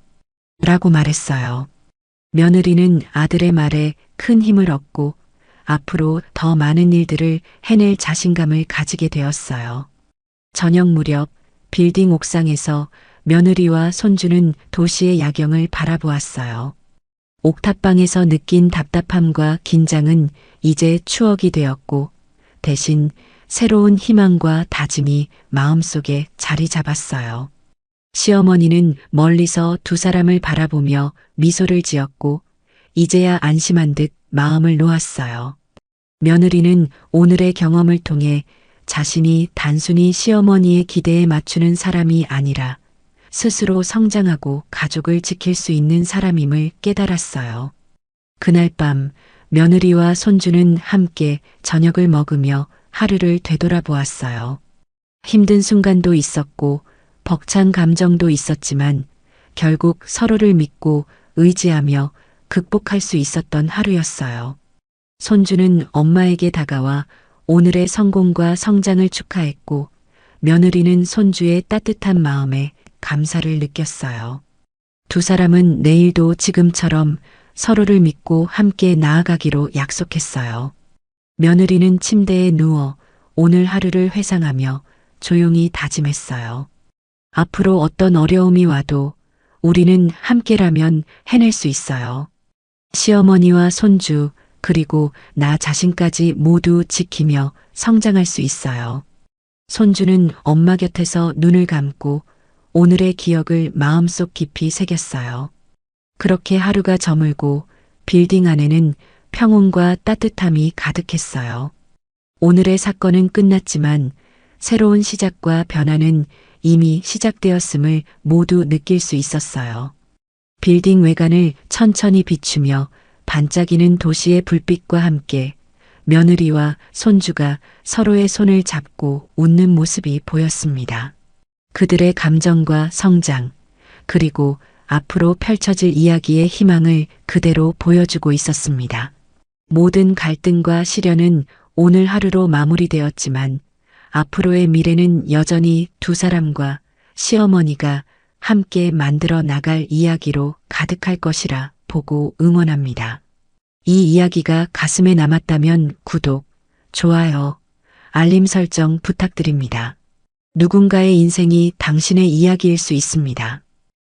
라고 말했어요. 며느리는 아들의 말에 큰 힘을 얻고 앞으로 더 많은 일들을 해낼 자신감을 가지게 되었어요. 저녁 무렵 빌딩 옥상에서 며느리와 손주는 도시의 야경을 바라보았어요. 옥탑방에서 느낀 답답함과 긴장은 이제 추억이 되었고 대신 새로운 희망과 다짐이 마음속에 자리 잡았어요. 시어머니는 멀리서 두 사람을 바라보며 미소를 지었고 이제야 안심한 듯 마음을 놓았어요. 며느리는 오늘의 경험을 통해 자신이 단순히 시어머니의 기대에 맞추는 사람이 아니라 스스로 성장하고 가족을 지킬 수 있는 사람임을 깨달았어요. 그날 밤 며느리와 손주는 함께 저녁을 먹으며 하루를 되돌아보았어요. 힘든 순간도 있었고 벅찬 감정도 있었지만 결국 서로를 믿고 의지하며 극복할 수 있었던 하루였어요. 손주는 엄마에게 다가와 오늘의 성공과 성장을 축하했고 며느리는 손주의 따뜻한 마음에 감사를 느꼈어요. 두 사람은 내일도 지금처럼 서로를 믿고 함께 나아가기로 약속했어요. 며느리는 침대에 누워 오늘 하루를 회상하며 조용히 다짐했어요. 앞으로 어떤 어려움이 와도 우리는 함께라면 해낼 수 있어요. 시어머니와 손주 그리고 나 자신까지 모두 지키며 성장할 수 있어요. 손주는 엄마 곁에서 눈을 감고 오늘의 기억을 마음속 깊이 새겼어요. 그렇게 하루가 저물고 빌딩 안에는 평온과 따뜻함이 가득했어요. 오늘의 사건은 끝났지만 새로운 시작과 변화는 이미 시작되었음을 모두 느낄 수 있었어요. 빌딩 외관을 천천히 비추며 반짝이는 도시의 불빛과 함께 며느리와 손주가 서로의 손을 잡고 웃는 모습이 보였습니다. 그들의 감정과 성장, 그리고 앞으로 펼쳐질 이야기의 희망을 그대로 보여주고 있었습니다. 모든 갈등과 시련은 오늘 하루로 마무리되었지만 앞으로의 미래는 여전히 두 사람과 시어머니가 함께 만들어 나갈 이야기로 가득할 것이라 보고 응원합니다. 이 이야기가 가슴에 남았다면 구독, 좋아요, 알림 설정 부탁드립니다. 누군가의 인생이 당신의 이야기일 수 있습니다.